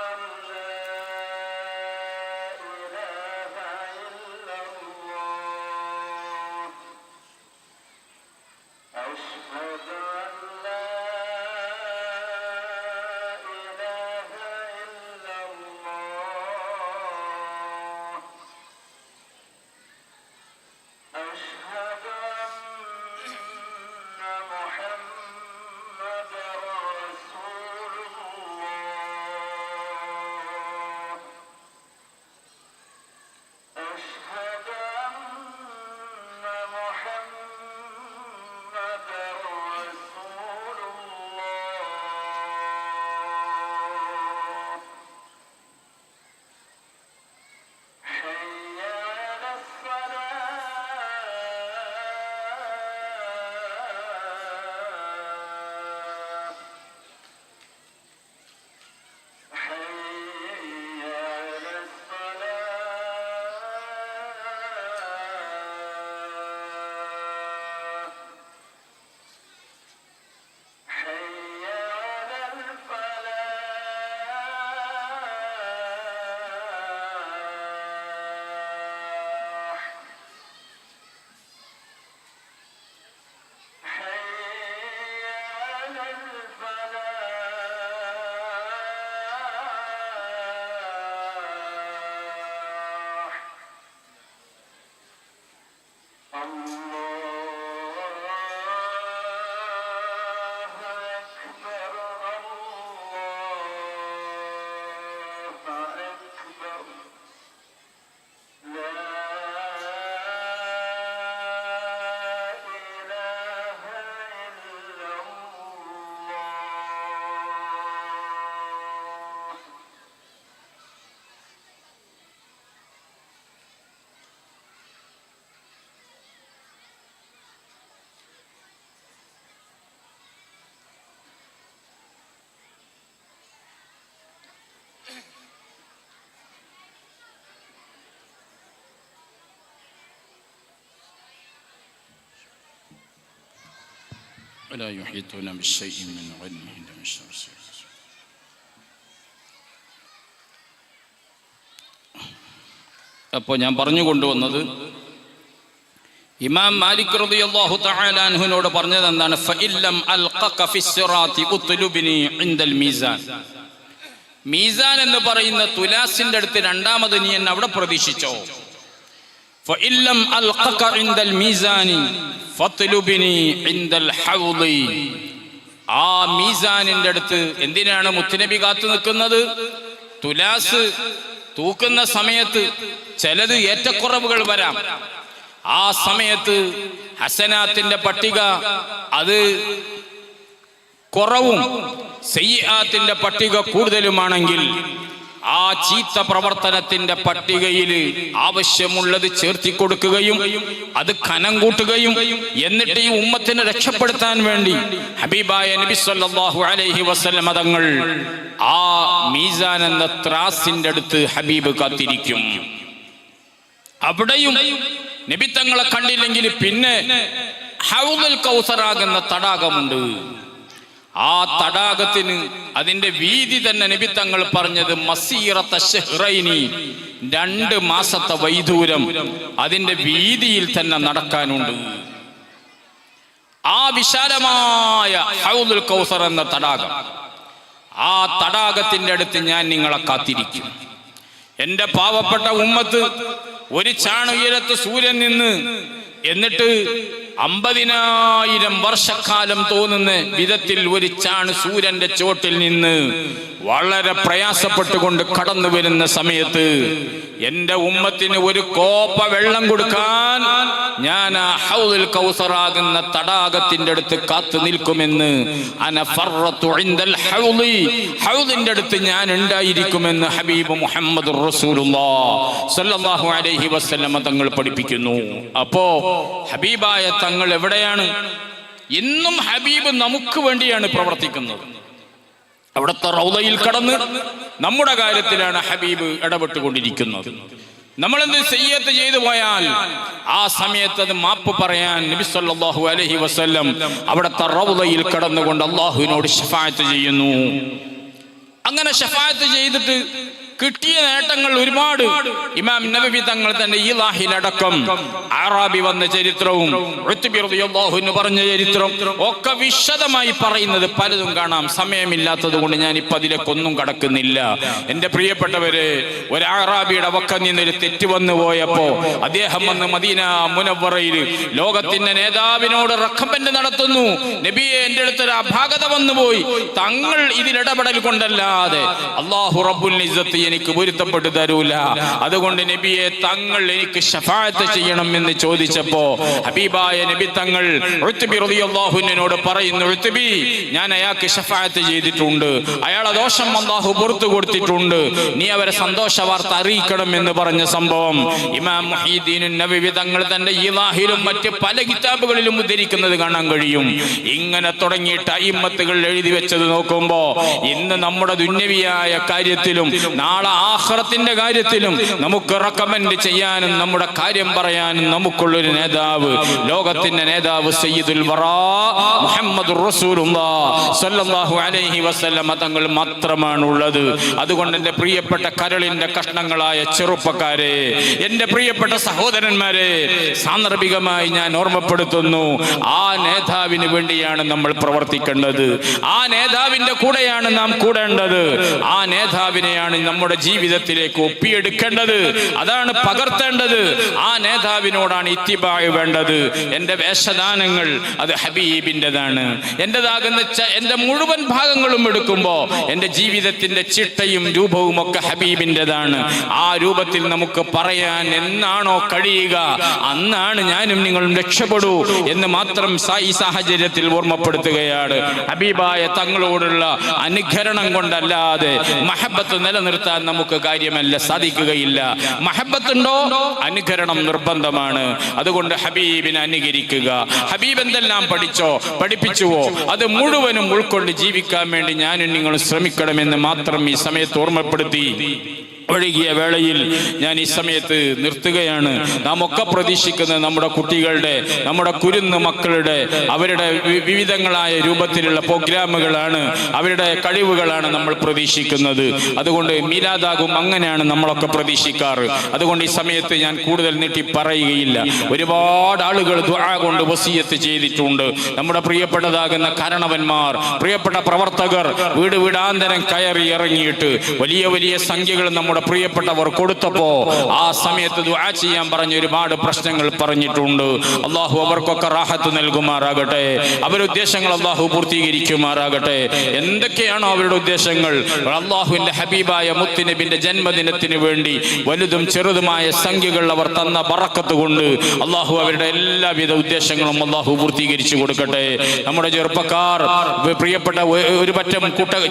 ولا يحيطون بشيء من علمه إلا بما شاء. അപ്പോൾ ഞാൻ പറഞ്ഞു കൊണ്ടുവന്നത് ഇമാം മാലിക് റളിയല്ലാഹു തആല അൻഹുവിനോട് പറഞ്ഞത് എന്താണ്? ഫഇല്ലം അൽഖക ഫിസ്സിറാത്തി ഉത്ലുബ്നി ഇൻദൽ മീസാൻ. മീസാൻ എന്ന് പറയുന്ന തുലാസിന്റെ അടുത്ത് രണ്ടാമത് നീ എന്നെ അവിടെ പ്രതീക്ഷിച്ചോ. ഫഇല്ലം അൽഖക ഇൻദൽ മീസാനി ഫത്ലുബ്നി ഇൻദൽ ഹൗളി. ആ മീസാനിന്റെ അടുത്ത് എന്തിനാണ് മുത്തുനബി കാത്തു നിൽക്കുന്നത്? തുലാസ് തൂക്കുന്ന സമയത്ത് ചിലത് ഏറ്റക്കുറവുകൾ വരാം. ആ സമയത്ത് ഹസനാത്തിന്റെ പട്ടിക അത് കുറവും സയ്യിആത്തിന്റെ പട്ടിക കൂടുതലുമാണെങ്കിൽ ആ ചീത്ത പ്രവർത്തനത്തിന്റെ പട്ടികയിൽ ആവശ്യമുള്ളത് ചേർത്തി കൊടുക്കുകയും അത് കനം കൂട്ടുകയും എന്നിട്ട് ഈ ഉമ്മത്തിനെ രക്ഷപ്പെടുത്താൻ വേണ്ടി ഹബീബായ നബി സല്ലല്ലാഹു അലൈഹി വസല്ലം തങ്ങൾ ആ മീസാൻ എന്ന ത്രാസിന്റെ അടുത്ത് ഹബീബ് കാത്തിരിക്കും. അവിടെയും നബി തങ്ങളെ കണ്ടില്ലെങ്കിൽ പിന്നെ ഹൗദുൽ കൗസറാകുന്ന തടാകമുണ്ട്. ആ തടാകത്തിന് അതിന്റെ വീതി തന്നെ നബി തങ്ങൾ പറഞ്ഞത് മസീറത്ത ശഹ്റൈനി, 2 മാസത്തെ വൈദൂരം അതിന്റെ വീതിയിൽ തന്നെ നടക്കാനുണ്ട്. ആ വിശാലമായ ഹൗദുൽ കൗസർ എന്ന തടാകം, ആ തടാകത്തിന്റെ അടുത്ത് ഞാൻ നിങ്ങളെ കാത്തിരിക്കും. എന്റെ പാവപ്പെട്ട ഉമ്മത്ത് ഒരു ചാണുയരത്ത് സൂര്യൻ നിന്ന് എന്നിട്ട് 50,000 വർഷക്കാലം തോന്നുന്ന വിധത്തിൽ ഒരു ചാണ് സൂര്യന്റെ ചോട്ടിൽ നിന്ന് വളരെ പ്രയാസപ്പെട്ടുകൊണ്ട് കടന്നു വരുന്ന സമയത്ത് എന്റെ ഉമ്മത്തിന് ഒരു കോപ്പ വെള്ളം കൊടുക്കാൻ ഞാൻ ആ ഹൗദുൽ കൗസറാകുന്ന തടാകത്തിന്റെ അടുത്ത് കാത്തു നിൽക്കുമെന്ന്, അന ഫർറത്തു ഇൻദൽ ഹൗദി, ഹൗദിന്റെ അടുത്ത് ഞാൻ ഉണ്ടായിരിക്കുമെന്ന് ഹബീബ് മുഹമ്മദ് റസൂലുള്ളാഹി സ്വല്ലല്ലാഹു അലൈഹി വസല്ലം തങ്ങൾ പഠിപ്പിക്കുന്നു. അപ്പോ ഹബീബായ തങ്ങൾ എവിടെയാണ്? ഇന്നും ഹബീബ് നമുക്ക് വേണ്ടിയാണ് പ്രവർത്തിക്കുന്നത്. അവിടുത്തെ റൗദയിൽ കടന്ന് നമ്മുടെ കാര്യത്തിലാണ് ഹബീബ് ഇടപെട്ടുകൊണ്ടിരിക്കുന്നത്. നമ്മളെന്ത് സയ്യിഅത്ത് ചെയ്തു പോയാൽ ആ സമയത്ത് അത് മാപ്പ് പറയാൻ നബി സല്ലല്ലാഹു അലൈഹി വസല്ലം അവിടുത്തെ റൗദയിൽ കടന്നുകൊണ്ട് അല്ലാഹുവിനോട് ശഫാഅത്ത് ചെയ്യുന്നു. അങ്ങനെ ശഫാഅത്ത് ചെയ്തിട്ട് കിട്ടിയ നേട്ടങ്ങൾ ഒരുപാട്. ഇമാം നബവി തങ്ങൾ തന്നെ ഈലാഹിലടക്കം അറാബി വന്ന ചരിത്രവും ഉത്ബി റളിയല്ലാഹു അൻഹു പറഞ്ഞ ചരിത്രം ഒക്കെ വിശദമായി പറയുന്നത് പലതും കാണാം. സമയമില്ലാത്തത് കൊണ്ട് ഞാൻ ഇപ്പം അതിലേക്കൊന്നും കടക്കുന്നില്ല. എൻ്റെ പ്രിയപ്പെട്ടവരെ, ഒരു അറാബിയുടെ വക്കം നിന്നൊരു തെറ്റ് വന്നു പോയപ്പോ അദ്ദേഹം വന്ന് മദീന മുനവ്വറയിൽ ലോകത്തിന്റെ നേതാവിനോട് റെക്കമെൻഡ് നടത്തുന്നു. നബിയെ, എൻ്റെ അടുത്തൊരു അപാകത വന്നുപോയി, തങ്ങൾ ഇതിലിടപെടൽ കൊണ്ടല്ലാതെ അല്ലാഹു റബ്ബുൽ ഇസ്സത്ത് എനിക്ക് പൊരുത്തപ്പെട്ടു തരൂല. അതുകൊണ്ട് നബിയെ, തങ്ങൾ എനിക്ക് ശഫാഅത്ത് ചെയ്യണം എന്ന് ചോദിച്ചപ്പോ ഹബീബായ നബി തങ്ങൾ ഉത്ബി റളിയല്ലാഹു അൻഹുവിനോട് പറയുന്നു, ഉത്ബി, ഞാൻ അയാൾക്ക് ശഫാഅത്ത് ചെയ്തിട്ടുണ്ട്, അയാളെ ദോഷം അല്ലാഹു പുറത്തു കൊടുത്തിട്ടുണ്ട്, നീ അവരെ സന്തോഷ വാർത്ത അറിയിക്കണം എന്ന് പറഞ്ഞ സംഭവം ഇമാം മുഹീദ്ദീൻ നബവി തങ്ങൾ തന്റെ ഈലാഹിലും മറ്റ് പല കിതാബുകളിലും ഉദ്ധരിക്കുന്നത് കാണാൻ കഴിയും. ഇങ്ങനെ തുടങ്ങിയിട്ട് അയിമ്മത്തുകൾ എഴുതി വെച്ചത് നോക്കുമ്പോ ഇന്ന് നമ്മുടെ ദുന്യവിയായ കാര്യത്തിലും നാളെ ആഖിറത്തിന്റെ കാര്യത്തിലും നമുക്ക് റെക്കമെൻഡ് ചെയ്യാനും നമ്മുടെ കാര്യം പറയാനും നമുക്കുള്ളൊരു നേതാവ്, ലോകത്തിന്റെ നേതാവ് സയ്യിദുൽ വറാ മുഹമ്മദുർ റസൂലുള്ളാഹി സ്വല്ലല്ലാഹു അലൈഹി വസല്ലം തങ്ങൾ മാത്രമാണ് ഉള്ളത്. അതുകൊണ്ട് എൻ്റെ പ്രിയപ്പെട്ട കരളിന്റെ കഷ്ണങ്ങളായ ചെറുപ്പക്കാരെ, എൻ്റെ പ്രിയപ്പെട്ട സഹോദരന്മാരെ, സാന്ദർഭികമായി ഞാൻ ഓർമ്മപ്പെടുത്തുന്നു, ആ നേതാവിന് വേണ്ടിയാണ് നമ്മൾ പ്രവർത്തിക്കേണ്ടത്. ആ നേതാവിന്റെ കൂടെയാണ് നാം കൂടേണ്ടത്. ആ നേതാവിനെയാണ് നമ്മുടെ ജീവിതത്തിലേക്ക് ഒപ്പിയെടുക്കേണ്ടത്, അതാണ് പകർത്തേണ്ടത്. ആ നേതാവിനോടാണ് ഇത്തിബാഅ് വേണ്ടത്. എൻ്റെ വേഷദാനങ്ങൾ അത് ഹബീബിൻ്റെതാണ്. എൻ്റെതാകുന്ന എൻ്റെ മുഴുവൻ ഭാഗങ്ങളും എടുക്കുമ്പോൾ എൻ്റെ ജീവിതത്തിൻ്റെ ചിട്ടയും രൂപവും ഒക്കെ ഹബീബിൻ്റെതാണ്. ആ രൂപത്തിൽ നമുക്ക് പറയാൻ എന്നാണോ കഴിയുക അന്നാണ് ഞാനും നിങ്ങളും രക്ഷപ്പെടൂ എന്ന് മാത്രം ഈ സാഹചര്യത്തിൽ ഓർമ്മപ്പെടുത്തുകയാണ്. ഹബീബായ തങ്ങളോടുള്ള അനുകരണം കൊണ്ടല്ലാതെ മഹബത്ത് നിലനിർത്താൻ നമുക്ക് കാര്യമല്ല, സാധിക്കുകയില്ല. മഹബത്തുണ്ടോ, അനുകരണം നിർബന്ധമാണ്. അതുകൊണ്ട് ഹബീബിനെ അനുകരിക്കുക. ഹബീബ് എന്തെല്ലാം പഠിപ്പിച്ചുവോ അത് മുഴുവനും ഉൾക്കൊണ്ട് ജീവിക്കാൻ വേണ്ടി ഞാനും നിങ്ങളും ശ്രമിക്കണമെന്ന് മാത്രം ഈ സമയത്ത് ഓർമ്മപ്പെടുത്തി ഒഴുകിയ വേളയിൽ ഞാൻ ഈ സമയത്ത് നിർത്തുകയാണ്. നാം ഒക്കെ പ്രതീക്ഷിക്കുന്നത് നമ്മുടെ കുട്ടികളുടെ, നമ്മുടെ കുരുന്ന് മക്കളുടെ അവരുടെ വിവിധങ്ങളായ രൂപത്തിലുള്ള പ്രോഗ്രാമുകളാണ്, അവരുടെ കഴിവുകളാണ് നമ്മൾ പ്രതീക്ഷിക്കുന്നത്. അതുകൊണ്ട് മീലാദാകും അങ്ങനെയാണ് നമ്മളൊക്കെ പ്രതീക്ഷിക്കാറ്. അതുകൊണ്ട് ഈ സമയത്ത് ഞാൻ കൂടുതൽ നീട്ടി പറയുകയില്ല. ഒരുപാട് ആളുകൾ ദുആ കൊണ്ട് വസിയത്ത് ചെയ്തിട്ടുണ്ട്. നമ്മുടെ പ്രിയപ്പെട്ടതാകുന്ന കാരണവന്മാർ, പ്രിയപ്പെട്ട പ്രവർത്തകർ വീട് വീടാന്തരം കയറി ഇറങ്ങിയിട്ട് വലിയ വലിയ സംഖ്യകൾ നമ്മുടെ പ്രിയപ്പെട്ടവർ കൊടുത്തപ്പോ ആ സമയത്ത് ദുആ ചെയ്യാൻ പറഞ്ഞ ഒരുപാട് പ്രശ്നങ്ങൾ പറഞ്ഞിട്ടുണ്ട്. അള്ളാഹു അവർക്കൊക്കെ റാഹത്ത് നൽകുമാറാകട്ടെ. അവരുടെ ഉദ്ദേശങ്ങൾ അള്ളാഹു പൂർത്തീകരിക്കുമാറാകട്ടെ. എന്തൊക്കെയാണോ അവരുടെ ഉദ്ദേശങ്ങൾ, അള്ളാഹുവിന്റെ ഹബീബായ മുത്തുനബിന്റെ ജന്മദിനത്തിന് വേണ്ടി വലുതും ചെറുതുമായ സംഖ്യകൾ അവർ തന്ന ബറക്കത്ത് കൊണ്ട് അള്ളാഹു അവരുടെ എല്ലാവിധ ഉദ്ദേശങ്ങളും അള്ളാഹു പൂർത്തീകരിച്ചു കൊടുക്കട്ടെ. നമ്മുടെ ചെറുപ്പക്കാർ, പ്രിയപ്പെട്ട ഒരു പറ്റം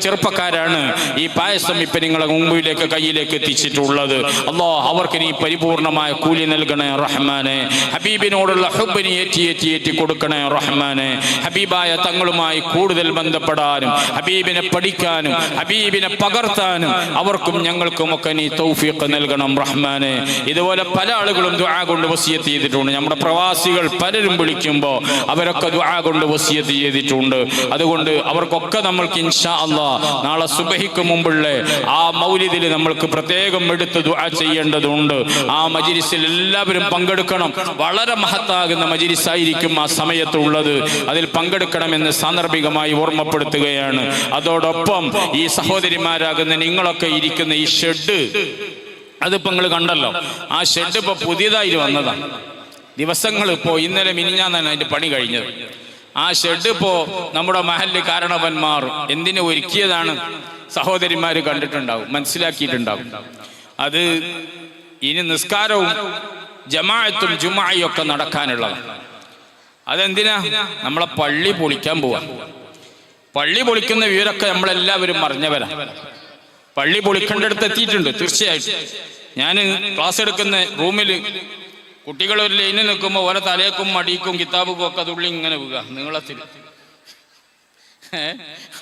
ചെറുപ്പക്കാരാണ് ഈ പായസം ഇപ്പൊ നിങ്ങളെ മുമ്പിലേക്ക് കയ്യിലേക്ക് എത്തിച്ചിട്ടുള്ളത്. അല്ലാഹ് അവർക്ക് നീ പരിപൂർണമായ കൂലി നൽകണേ റഹ്മാനെ. ഹബീബിനോടുള്ള ഹുബ്ബിനെ ഏറ്റി കൊടുക്കണേ റഹ്മാനെ. ഹബീബായ തങ്ങളുമായി കൂടുതൽ ബന്ധപ്പെടാനും ഹബീബിനെ പഠിക്കാനും ഹബീബിനെ പകർത്താനും അവർക്കും ഞങ്ങൾക്കും ഒക്കെ നീ തൗഫീഖ് നൽകണം റഹ്മാനെ. ഇതുപോലെ പല ആളുകളും ദുആ കൊണ്ട് വസിയത്ത് ചെയ്തിട്ടുണ്ട്. നമ്മുടെ പ്രവാസികൾ പലരും വിളിക്കുമ്പോൾ അവരൊക്കെ ദുആ കൊണ്ട് വസിയത്ത് ചെയ്തിട്ടുണ്ട്. അതുകൊണ്ട് അവർക്കൊക്കെ നമ്മൾക്ക് ഇൻഷാ അല്ലാഹ് നാളെ സുബഹിക്ക് മുമ്പുള്ള ആ മൗലിദിൽ നമ്മൾക്ക് പ്രത്യേകം എടുത്ത് ദുആ ചെയ്യേണ്ടതുണ്ട്. ആ മജ്‌ലിസിൽ എല്ലാവരും പങ്കെടുക്കണം. വളരെ മഹത്താകുന്ന മജ്‌ലിസായിരിക്കും ആ സമയത്തുള്ളത്. അതിൽ പങ്കെടുക്കണമെന്ന് സാന്ദർഭികമായി ഓർമ്മപ്പെടുത്തുകയാണ്. അതോടൊപ്പം ഈ സഹോദരിമാരാകുന്ന നിങ്ങളൊക്കെ ഇരിക്കുന്ന ഈ ഷെഡ്, അതിപ്പോ നിങ്ങൾ കണ്ടല്ലോ, ആ ഷെഡ് ഇപ്പൊ പുതിയതായി വന്നതാണ്. ദിവസങ്ങൾ ഇപ്പോ ഇന്നലെ മിനിഞ്ഞാന്നാണ് അതിന്റെ പണി കഴിഞ്ഞത്. ആ ഷെഡ് ഇപ്പോ നമ്മുടെ മഹല്ല് കാരണവന്മാർ എന്തിനു ഒരുക്കിയതാണ് സഹോദരിമാര് കണ്ടിട്ടുണ്ടാവും, മനസ്സിലാക്കിയിട്ടുണ്ടാവും. അത് ഇനി നിസ്കാരവും ജമാഅത്തും ജുമുഅയും ഒക്കെ നടക്കാനുള്ളതാണ്. അതെന്തിനാ? നമ്മളെ പള്ളി പൊളിക്കാൻ പോവാ. പള്ളി പൊളിക്കുന്ന വിവരമൊക്കെ നമ്മളെല്ലാവരും അറിഞ്ഞവരാ. പള്ളി പൊളിക്കേണ്ടടുത്ത് എത്തിയിട്ടുണ്ട് തീർച്ചയായിട്ടും. ഞാൻ ക്ലാസ് എടുക്കുന്ന റൂമിൽ കുട്ടികൾ ഒരു ലൈനിൽ നിൽക്കുമ്പോൾ ഓരോ തലയേക്കും മടിക്കും കിതാബുക്കും ഒക്കെ തുള്ളി ഇങ്ങനെ വീഴുക നീളത്തിൽ.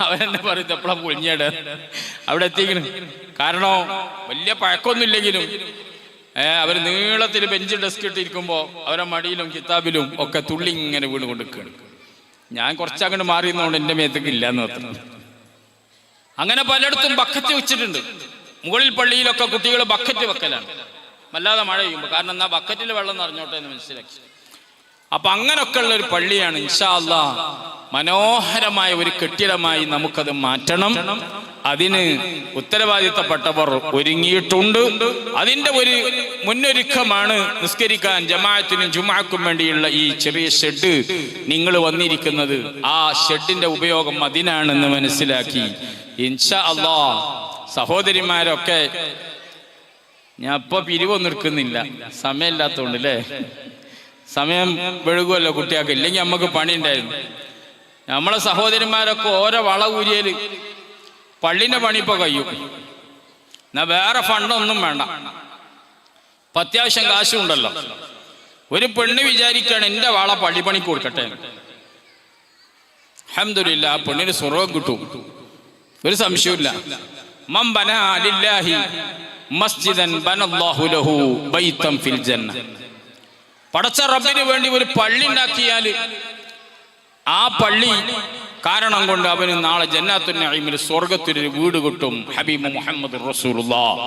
അവരെന്നെ പറയും എപ്പോഴാ പൊളിഞ്ഞേട് അവിടെ എത്തിക്കണം. കാരണം വലിയ പഴക്കമൊന്നുമില്ലെങ്കിലും അവർ നീളത്തിൽ ബെഞ്ച് ഡെസ്ക് ഇട്ടിരിക്കുമ്പോൾ അവരെ മടിയിലും കിതാബിലും ഒക്കെ തുള്ളി ഇങ്ങനെ വീണ് കൊടുക്കുകയാണ്. ഞാൻ കുറച്ചങ്ങോട്ട് മാറിയെന്നുകൊണ്ട് എൻ്റെ മേത്തേക്ക് ഇല്ലാന്ന് പറഞ്ഞു. അങ്ങനെ പലയിടത്തും ബക്കറ്റ് വെച്ചിട്ടുണ്ട്. മുകളിൽ പള്ളിയിലൊക്കെ കുട്ടികൾ ബക്കറ്റ് വെക്കലാണ് വല്ലാതെ മഴ പെയ്യുമ്പോൾ. കാരണം എന്നാ ബക്കറ്റിൽ വെള്ളം നിറഞ്ഞോട്ടെ എന്ന് മനസ്സിലാക്കി. അപ്പൊ അങ്ങനൊക്കെ ഉള്ള ഒരു പള്ളിയാണ്. ഇൻഷാ അല്ലാഹ് മനോഹരമായ ഒരു കെട്ടിടമായി നമുക്കത് മാറ്റണം. അതിന് ഉത്തരവാദിത്തപ്പെട്ടവർ ഒരുങ്ങിയിട്ടുണ്ട്. അതിന്റെ ഒരു മുന്നൊരുക്കമാണ് നിസ്കരിക്കാൻ ജമാഅത്തിനും ജുമുഅക്കും വേണ്ടിയുള്ള ഈ ചെറിയ ഷെഡ് നിങ്ങൾ വന്നിരിക്കുന്നത്. ആ ഷെഡിന്റെ ഉപയോഗം അതിനാണെന്ന് മനസ്സിലാക്കി ഇൻഷാ അല്ലാഹ് സഹോദരിമാരൊക്കെ, ഞാൻ ഇപ്പൊ പിരിവൊന്നും എടുക്കുന്നില്ല, സമയമില്ലാത്തതുകൊണ്ട് അല്ലേ. സമയം വെഴുകുമല്ലോ കുട്ടികൾക്ക്, ഇല്ലെങ്കിൽ നമുക്ക് പണി ഉണ്ടായിരുന്നു. നമ്മളെ സഹോദരന്മാരൊക്കെ ഓരോ വള ഊരിയല് പള്ളിന്റെ പണി ഇപ്പൊ കഴിയും. എന്നാ വേറെ ഫണ്ടൊന്നും വേണ്ട, ഇപ്പൊ അത്യാവശ്യം കാശും ഉണ്ടല്ലോ. ഒരു പെണ്ണ് വിചാരിക്കാണ് എന്റെ വള പള്ളിപ്പണിക്ക് കൊടുക്കട്ടെ. അൽഹംദുലില്ലാ, ആ പെണ്ണിന് സ്വർഗ്ഗം കിട്ടും, ഒരു സംശയമില്ല. മൻ ബനാ ലില്ലാഹി മസ്ജിദൻ ബനല്ലാഹു ലഹു ബൈതൻ ഫിൽ ജന്ന. പടച്ച റബ്ബിന് വേണ്ടി ഒരു പള്ളി ഉണ്ടാക്കിയാൽ ആ പള്ളി കാരണം കൊണ്ട് അവന് നാളെ ജന്നാത്തുൻ നഈമിൽ സ്വർഗ്ഗത്തിലൊരു വീട് കിട്ടും. ഹബീബ് മുഹമ്മദ് റസൂലുള്ളാഹി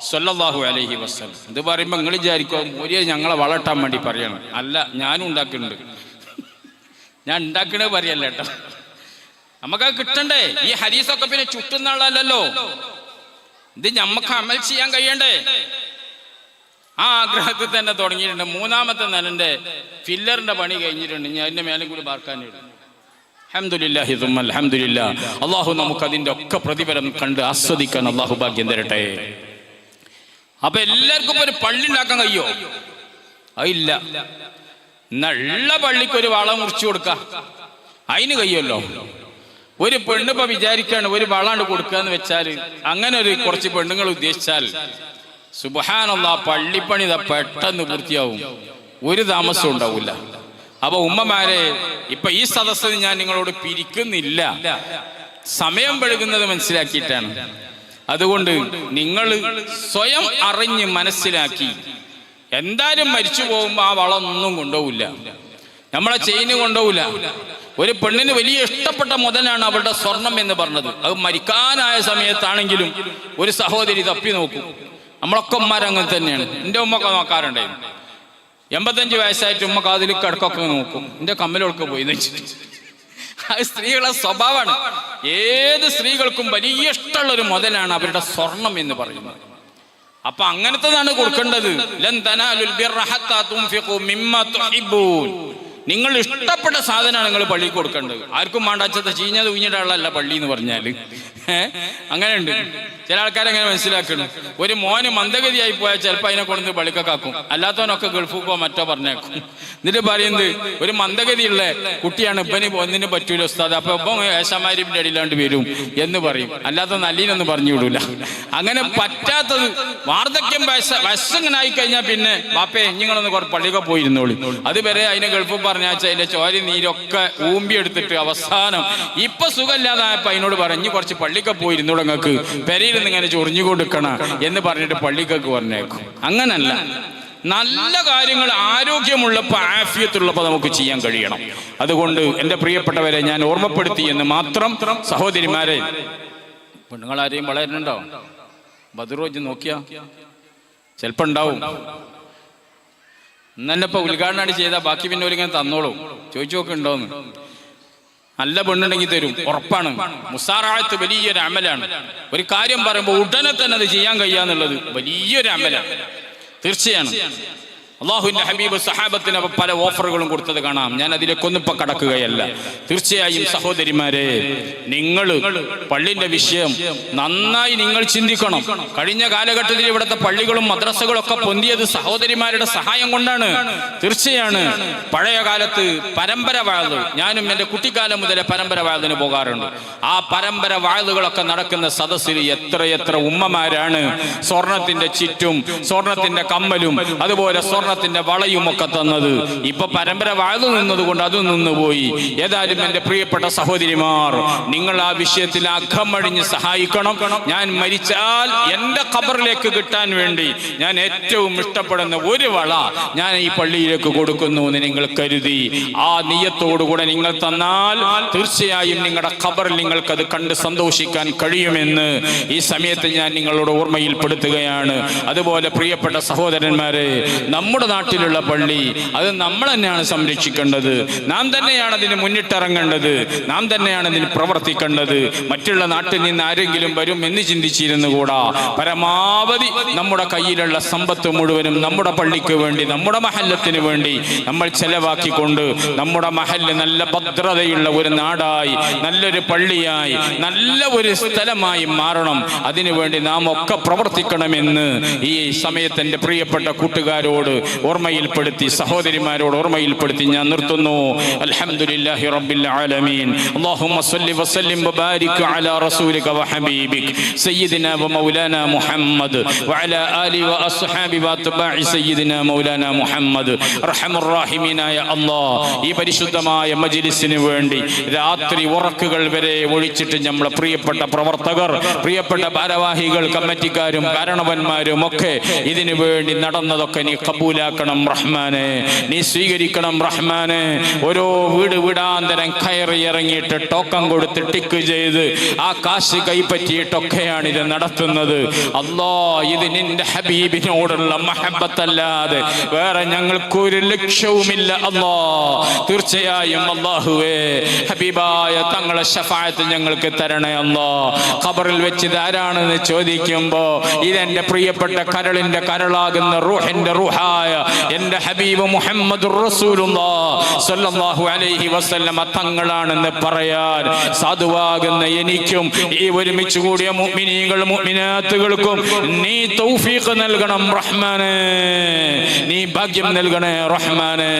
സ്വല്ലല്ലാഹു അലൈഹി വസല്ലം. ഇത് പറയുമ്പോൾ നിങ്ങൾ വിചാരിക്കും ഒരു ഞങ്ങളെ വളട്ടാൻ വേണ്ടി പറയണം. അല്ല, ഞാനും ഉണ്ടാക്കുന്നുണ്ട്. ഞാൻ ഉണ്ടാക്കണേ പറയല്ല കേട്ടോ, നമുക്കത് കിട്ടണ്ടേ. ഈ ഹദീസൊക്കെ പിന്നെ ചുറ്റുന്ന ആളല്ലല്ലോ, ഇത് നമുക്ക് അമൽ ചെയ്യാൻ കഴിയണ്ടേ. ആ ആഗ്രഹത്തിൽ തന്നെ തുടങ്ങിയിട്ടുണ്ട്. മൂന്നാമത്തെ നിലന്റെ ഫില്ലറിന്റെ പണി കഴിഞ്ഞിട്ടുണ്ട്. ഞാൻ അതിന്റെ മേലെ കൂടി പാർക്കാനിടും. അൽഹംദുലില്ലാഹി സുമ്മ അൽഹംദുലില്ലാഹ്. അള്ളാഹു നമുക്ക് അതിന്റെ ഒക്കെ പ്രതിഫലം കണ്ട് ആസ്വദിക്കാൻ അള്ളാഹു ഭാഗ്യം തരട്ടെ. അപ്പൊ എല്ലാവർക്കും ഒരു പള്ളി ഉണ്ടാക്കാൻ കഴിയോ? അതില്ല. എന്നുള്ള പള്ളിക്ക് ഒരു വള മുറിച്ചു കൊടുക്കാം, അതിന് കഴിയുമല്ലോ. ഒരു പെണ്ണിപ്പോ വിചാരിക്കാണ് ഒരു വളാണ്ട് കൊടുക്കാന്ന് വെച്ചാല്, അങ്ങനെ ഒരു കുറച്ച് പെണ്ണുങ്ങൾ ഉദ്ദേശിച്ചാൽ സുബ്ഹാനല്ലാഹ് പള്ളിപ്പണി പെട്ടെന്ന് പൂർത്തിയാവും, ഒരു താമസം ഉണ്ടാവില്ല. അപ്പൊ ഉമ്മമാരെ, ഇപ്പൊ ഈ സദസ്സിൽ ഞാൻ നിങ്ങളോട് പിരിക്കുന്നില്ല, സമയം പെഴുകുന്നത് മനസ്സിലാക്കിയിട്ടാണ്. അതുകൊണ്ട് നിങ്ങൾ സ്വയം അറിഞ്ഞ് മനസ്സിലാക്കി, എന്തായാലും മരിച്ചു പോകുമ്പോൾ ആ വളമൊന്നും കൊണ്ടുപോകില്ല, നമ്മളെ ചെയിന് കൊണ്ടുപോകില്ല. ഒരു പെണ്ണിന് വലിയ ഇഷ്ടപ്പെട്ട മുതലാണ് അവളുടെ സ്വർണം എന്ന് പറഞ്ഞത്. അത് മരിക്കാനായ സമയത്താണെങ്കിലും ഒരു സഹോദരി തപ്പി നോക്കും. നമ്മളൊക്കെ ഉമ്മാരങ്ങനെ തന്നെയാണ്. എൻ്റെ ഉമ്മൊക്കെ നോക്കാറുണ്ടായിരുന്നു. 85 വയസ്സായിട്ട് ഉമ്മ കാതിൽ കിടക്കൊക്കെ നോക്കും, എൻ്റെ കമ്മലൊക്കെ പോയി എന്ന് വെച്ചിട്ട്. അത് സ്ത്രീകളുടെ സ്വഭാവമാണ്. ഏത് സ്ത്രീകൾക്കും വലിയ ഇഷ്ടമുള്ളൊരു മുതലാണ് അവരുടെ സ്വർണം എന്ന് പറയുന്നത്. അപ്പൊ അങ്ങനത്തതാണ് കൊടുക്കേണ്ടത്. ലൻ തനാലുൽ ബിർറ ഹത്താ തുൻഫിഖു മിമ്മാ തുഹിബ്ബൂൻ. നിങ്ങൾ ഇഷ്ടപ്പെട്ട സാധനമാണ് നിങ്ങൾ പള്ളിക്ക് കൊടുക്കേണ്ടത്. ആർക്കും വേണ്ടാച്ചത് ചീഞ്ഞത് ഉഞ്ഞിട്ടുള്ളതല്ല പള്ളി എന്ന് പറഞ്ഞാല്. അങ്ങനെയുണ്ട്. ചില ആൾക്കാരങ്ങനെ മനസ്സിലാക്കണം. ഒരു മോന് മന്ദഗതിയായി പോയാൽ ചിലപ്പോൾ അതിനെ കൊണ്ടുവന്ന് പള്ളിക്കാക്കും, അല്ലാത്തവനൊക്കെ ഗൾഫുക്കോ മറ്റോ പറഞ്ഞേക്കും. എന്നിട്ട് പറയുന്നത് ഒരു മന്ദഗതിയുള്ള കുട്ടിയാണ്, ഇപ്പന് ഒന്നിന് പറ്റൂല ഉസ്താദ്, അപ്പൊ ഇപ്പം ഏശാമാരിന്റെ അടിയിലാണ്ട് വരും എന്ന് പറയും, അല്ലാത്ത നല്ലീനൊന്നും പറഞ്ഞു വിടൂല. അങ്ങനെ പറ്റാത്തത് വാർദ്ധക്യം വയസ്സിങ്ങനെ ആയി കഴിഞ്ഞാൽ പിന്നെ ബാപ്പേ നിങ്ങളൊന്ന് കുറച്ച് പള്ളിയൊക്കെ പോയിരുന്നോളി. അതുവരെ അതിനെ ഗൾഫ് പറഞ്ഞാച്ച അതിന്റെ ചോരി നീരൊക്കെ ഊമ്പിയെടുത്തിട്ട് അവസാനം ഇപ്പൊ സുഖമില്ലാതായപ്പോ അതിനോട് പറഞ്ഞു കുറച്ച് പള്ളിയൊക്കെ പോയിരുന്നോളൂ, നിങ്ങൾക്ക് പെരയിൽ നിന്ന് ഇങ്ങനെ ചൊറിഞ്ഞു കൊടുക്കണം എന്ന് പറഞ്ഞിട്ട് പള്ളിക്കൊക്കെ പറഞ്ഞേക്കും. അങ്ങനല്ല. നല്ല കാര്യങ്ങൾ ആരോഗ്യമുള്ളപ്പോൾ ആഫിയത്തുള്ളപ്പോൾ നമുക്ക് ചെയ്യാൻ കഴിയണം. അതുകൊണ്ട് എൻ്റെ പ്രിയപ്പെട്ടവരെ ഞാൻ ഓർമ്മപ്പെടുത്തി എന്ന് മാത്രം. സഹോദരിമാരെ, പെണ്ണുങ്ങളാരെയും വളരുന്നുണ്ടോ? ബദറോജ് നോക്കിയാ ചിലപ്പോൾ ഉണ്ടാവും. ഇന്നെന്നിപ്പോൾ ഉദ്ഘാടനം ചെയ്താൽ ബാക്കി പിന്നെ ഒരിങ്ങനെ തന്നോളൂ. ചോദിച്ചു നോക്കി ഉണ്ടോന്ന്. നല്ല പെണ്ണുണ്ടെങ്കിൽ തരും, ഉറപ്പാണ്. മുസാറാത്ത് വലിയൊരു അമലാണ്. ഒരു കാര്യം പറയുമ്പോൾ ഉടനെ തന്നെ അത് ചെയ്യാൻ കഴിയാന്നുള്ളത് വലിയൊരു അമലാണ്. തീർച്ചയാണ്. അള്ളാഹുവിന്റെ ഹബീബ് സഹാബത്തിന് പല ഓഫറുകളും കൊടുത്തത് കാണാം. ഞാൻ അതിലേക്കൊന്നും ഇപ്പൊ കടക്കുകയല്ല. തീർച്ചയായും സഹോദരിമാരെ, നിങ്ങൾ പള്ളിന്റെ വിഷയം നന്നായി നിങ്ങൾ ചിന്തിക്കണം. കഴിഞ്ഞ കാലഘട്ടത്തിൽ ഇവിടുത്തെ പള്ളികളും മദ്രസകളും ഒക്കെ പൊന്തിയത് സഹോദരിമാരുടെ സഹായം കൊണ്ടാണ്. തീർച്ചയാണ്. പഴയ കാലത്ത് പരമ്പര വാഴ്, ഞാനും എൻ്റെ കുട്ടിക്കാലം മുതലേ പരമ്പര വാഴതിന് പോകാറുണ്ട്. ആ പരമ്പര വാഴകളൊക്കെ നടക്കുന്ന സദസ്സിൽ എത്രയെത്ര ഉമ്മമാരാണ് സ്വർണത്തിന്റെ ചിറ്റും സ്വർണത്തിന്റെ കമ്മലും അതുപോലെ സ്വർണത്തിന്റെ വളയും ഒക്കെ തന്നത്. ഇപ്പൊ പരമ്പര വാഴ്ന്നു നിന്നത് കൊണ്ട് അത് നിന്നുപോയി. ഏതായാലും എൻ്റെ പ്രിയപ്പെട്ട സഹോദരിമാർ, നിങ്ങൾ ആ വിഷയത്തിൽ അകമഴിഞ്ഞ് സഹായിക്കണം. ഞാൻ മരിച്ചാൽ എൻ്റെ ഖബറിലേക്ക് കിട്ടാൻ വേണ്ടി ഞാൻ ഏറ്റവും ഇഷ്ടപ്പെടുന്ന ഒരു വള ഞാൻ ഈ പള്ളിയിലേക്ക് കൊടുക്കുന്നു എന്ന് നിങ്ങൾ കരുതി ആ നിയ്യത്തോടുകൂടെ നിങ്ങൾ തന്നാൽ തീർച്ചയായും നിങ്ങളുടെ ഖബറിൽ നിങ്ങൾക്കത് കണ്ട് സന്തോഷിക്കാൻ കഴിയുമെന്ന് ഈ സമയത്ത് ഞാൻ നിങ്ങളോട് ഓർമ്മയിൽപ്പെടുത്തുകയാണ്. അതുപോലെ പ്രിയപ്പെട്ട സഹോദരന്മാരെ, നമ്മുടെ നാട്ടിലുള്ള പള്ളി അത് നമ്മൾ തന്നെയാണ് സംരക്ഷിക്കേണ്ടത്. നാം തന്നെയാണ് അതിന് മുന്നിട്ടിറങ്ങേണ്ടത്. നാം തന്നെയാണ് അതിന് പ്രവർത്തിക്കേണ്ടത്. മറ്റുള്ള നാട്ടിൽ നിന്ന് ആരെങ്കിലും വരും എന്ന് ചിന്തിച്ചിരുന്നുകൂടാ. പരമാവധി നമ്മുടെ കയ്യിലുള്ള സമ്പത്ത് മുഴുവനും നമ്മുടെ പള്ളിക്ക് വേണ്ടി, നമ്മുടെ മഹല്ലത്തിന് വേണ്ടി നമ്മൾ ചെലവാക്കിക്കൊണ്ട് നമ്മുടെ മഹല്ല് നല്ല ഭദ്രതയുള്ള ഒരു നാടായി, നല്ലൊരു പള്ളിയായി, നല്ല ഒരു സ്ഥലമായി മാറണം. അതിനുവേണ്ടി നാം ഒക്കെ പ്രവർത്തിക്കണമെന്ന് ഈ സമയത്ത് എൻ്റെ പ്രിയപ്പെട്ട കൂട്ടുകാരോട് ഓർമ്മയിൽപ്പെടുത്തി, സഹോദരിമാരോട് ഓർമ്മയിൽപ്പെടുത്തി ഞാൻ നിർത്തുന്നു. അൽഹംദുലില്ലാഹി റബ്ബിൽ ആലമീൻ. അല്ലാഹുമ്മ സ്വല്ലി വസല്ലിം വബാരിക് അലാ റസൂലിക വഹബീബിക് സയ്യിദിനാ വമൗലാനാ മുഹമ്മദ് വഅലാ ആലി വഅസ്ഹാബി വഅത്ബാഇ സയ്യിദിനാ മൗലാനാ മുഹമ്മദ്. അർഹമുർ റഹീമീനായ അല്ലാഹ്, ഈ പരിശുദ്ധമായ മജ്ലിസിന് വേണ്ടി രാത്രി ഉറക്കുകൾ വരെ ഒഴിച്ചിട്ട് നമ്മളെ പ്രിയപ്പെട്ട പ്രവർത്തകർ, പ്രിയപ്പെട്ട ഭാരവാഹികൾ, കമ്മിറ്റിക്കാരും കാരണവന്മാരും ഒക്കെ ഇതിനു വേണ്ടി നടന്നതൊക്കെ നീ കബൂലാക്കണം റഹ്മാനെ, നീ സ്വീകരിക്കണം റഹ്മാനെ. ഓരോ വീട് വീടാന്തരം കയറി ഇറങ്ങിയിട്ട് ടോക്കൺ കൊടുത്ത് ടിക്ക് ചെയ്ത് ആ കാശ് കൈപ്പറ്റിയിട്ടൊക്കെയാണ് ഇത് നടത്തുന്നത്. അല്ലാ, ഇത് നിന്റെ ഹബീബിനോടുള്ള മഹബത്തല്ലാതെ വേറെ ഞങ്ങൾക്കൊരു ലക്ഷ്യവുമില്ല അല്ലാ. തീർച്ചയായും അല്ലാഹുവേ, ഹബീബായ തങ്ങളെ ശഫാഅത്ത് ഞങ്ങൾക്ക് തരണേ അല്ലാ. ഖബറിൽ വെച്ച് ഇതാരാണെന്ന് ചോദിക്കുമ്പോ ഇതെന്റെ പ്രിയപ്പെട്ട കരളിന്റെ കരളാകുന്ന റൂഹിന്റെ റൂഹായ എൻ്റെ ഹബീബ് മുഹമ്മദുർ റസൂലുള്ളാഹി സ്വല്ലല്ലാഹു അലൈഹി വസല്ലം തങ്ങളാണെന്ന് പറയാൻ സാധുവാകുന്ന എനിക്കും ഈ ഒരുമിച്ച് കൂടിയ മുഅ്മിനീകൾ മുഅ്മിനാത്തുകൾക്കും നീ തൗഫീഖ് നൽകണം റഹ്മാനേ, നീ ഭാഗ്യം നൽകണേ റഹ്മാനേ.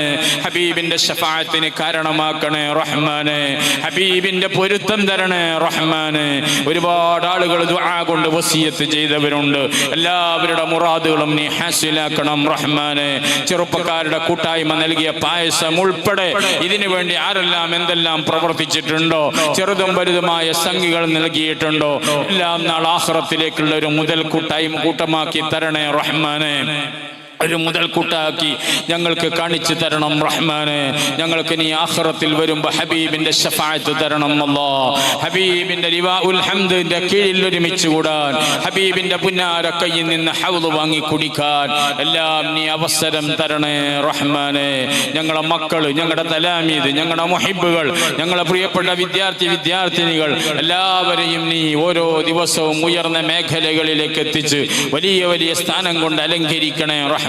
ഹബീബിന്റെ ശഫാഅത്തിന് കാരണമാക്കണേ റഹ്മാനേ, ഹബീബിന്റെ പൊരുത്തം തരണേ റഹ്മാനേ. ഒരുപാട് ആളുകൾ ദുആ കൊണ്ട് വസിയത്ത് ചെയ്തവരുണ്ട്. എല്ലാവരുടെ മുറാദുകളും നീ ഹാസിലാക്കണം റഹ്മാനേ. റഹ്മാനെ. ചെറുപ്പക്കാരുടെ കൂട്ടായ്മ നൽകിയ പായസം ഉൾപ്പെടെ ഇതിനു വേണ്ടി ആരെല്ലാം എന്തെല്ലാം പ്രവർത്തിച്ചിട്ടുണ്ടോ, ചെറുതും വലുതുമായ സംഖ്യകൾ നൽകിയിട്ടുണ്ടോ, എല്ലാം നാളെ ആഖിറത്തിലേക്കുള്ള ഒരു മുതൽ കൂട്ടമാക്കി തരണേ റഹ്മാനെ. ഒരു മുതൽക്കൂട്ടാക്കി ഞങ്ങൾക്ക് കാണിച്ചു തരണം റഹ്മാനെ. ഞങ്ങൾക്ക് നീ ആഖിറത്തിൽ വരുമ്പോൾ ഹബീബിന്റെ ശഫാഅത്ത് തരണം അല്ലാഹ്. ഹബീബിന്റെ ലിവാഉൽ ഹംദിന്റെ കീഴിൽ ഒരുമിച്ച് കൂടാൻ, ഹബീബിന്റെ പുന്നാര കയ്യിൽ നിന്ന് ഹൗദ് വാങ്ങി കുടിക്കാൻ എല്ലാം നീ അവസരം തരണേ റഹ്മാനെ. ഞങ്ങളുടെ മക്കള്, ഞങ്ങളുടെ തലാമീദ്, ഞങ്ങളുടെ മുഹിബ്ബുകൾ, ഞങ്ങളുടെ പ്രിയപ്പെട്ട വിദ്യാർത്ഥിനികൾ എല്ലാവരെയും നീ ഓരോ ദിവസവും ഉയർന്ന മേഖലകളിലേക്ക് എത്തിച്ച് വലിയ വലിയ സ്ഥാനം കൊണ്ട് അലങ്കരിക്കണേ റഹ്മാനെ.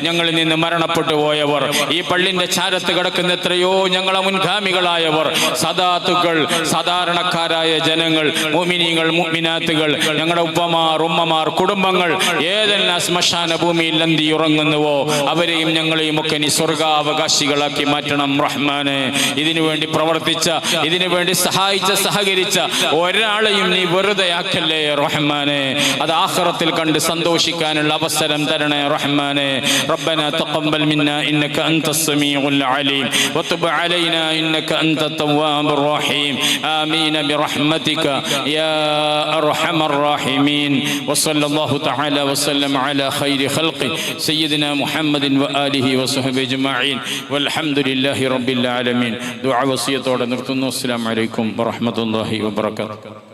ഞങ്ങളിൽ നിന്ന് മരണപ്പെട്ടു പോയവർ, ഈ പള്ളിന്റെ ചാരത്ത് കിടക്കുന്ന എത്രയോ ഞങ്ങളെ മുൻഗാമികളായവർ, സദാത്തുക്കൾ, സാധാരണക്കാരായ ജനങ്ങൾ, മുഅ്മിനീങ്ങൾ, മുഅ്മിനാത്തുകൾ, ഞങ്ങളുടെ ഉപ്പമാർ, ഉമ്മമാർ, കുടുംബങ്ങൾ ഏതെല്ലാം ശ്മശാന ഭൂമിയിൽ അന്തി ഉറങ്ങുന്നുവോ അവരെയും ഞങ്ങളെയും ഒക്കെ നീ സ്വർഗാവകാശികളാക്കി മാറ്റണം റഹ്മാനെ. ഇതിനു വേണ്ടി പ്രവർത്തിച്ച, ഇതിനു വേണ്ടി സഹകരിച്ച ഒരാളെയും നീ വെറുതെയാക്കല്ലേ റഹ്മാനെ. അത് ആഖിറത്തിൽ കണ്ട് സന്തോഷിക്കാനുള്ള അവസരം തരണേ റഹ്മാനെ. ربنا تقبل منا إنك أنت السميع العليم وتب علينا إنك أنت التواب الرحيم آمين برحمتك يا أرحم الراحمين. وصلى الله تعالى وسلم على خير خلقه سيدنا محمد وآله وصحبه أجمعين والحمد لله رب العالمين. دعاء وصية ورحمة الله. السلام عليكم ورحمة الله وبركاته.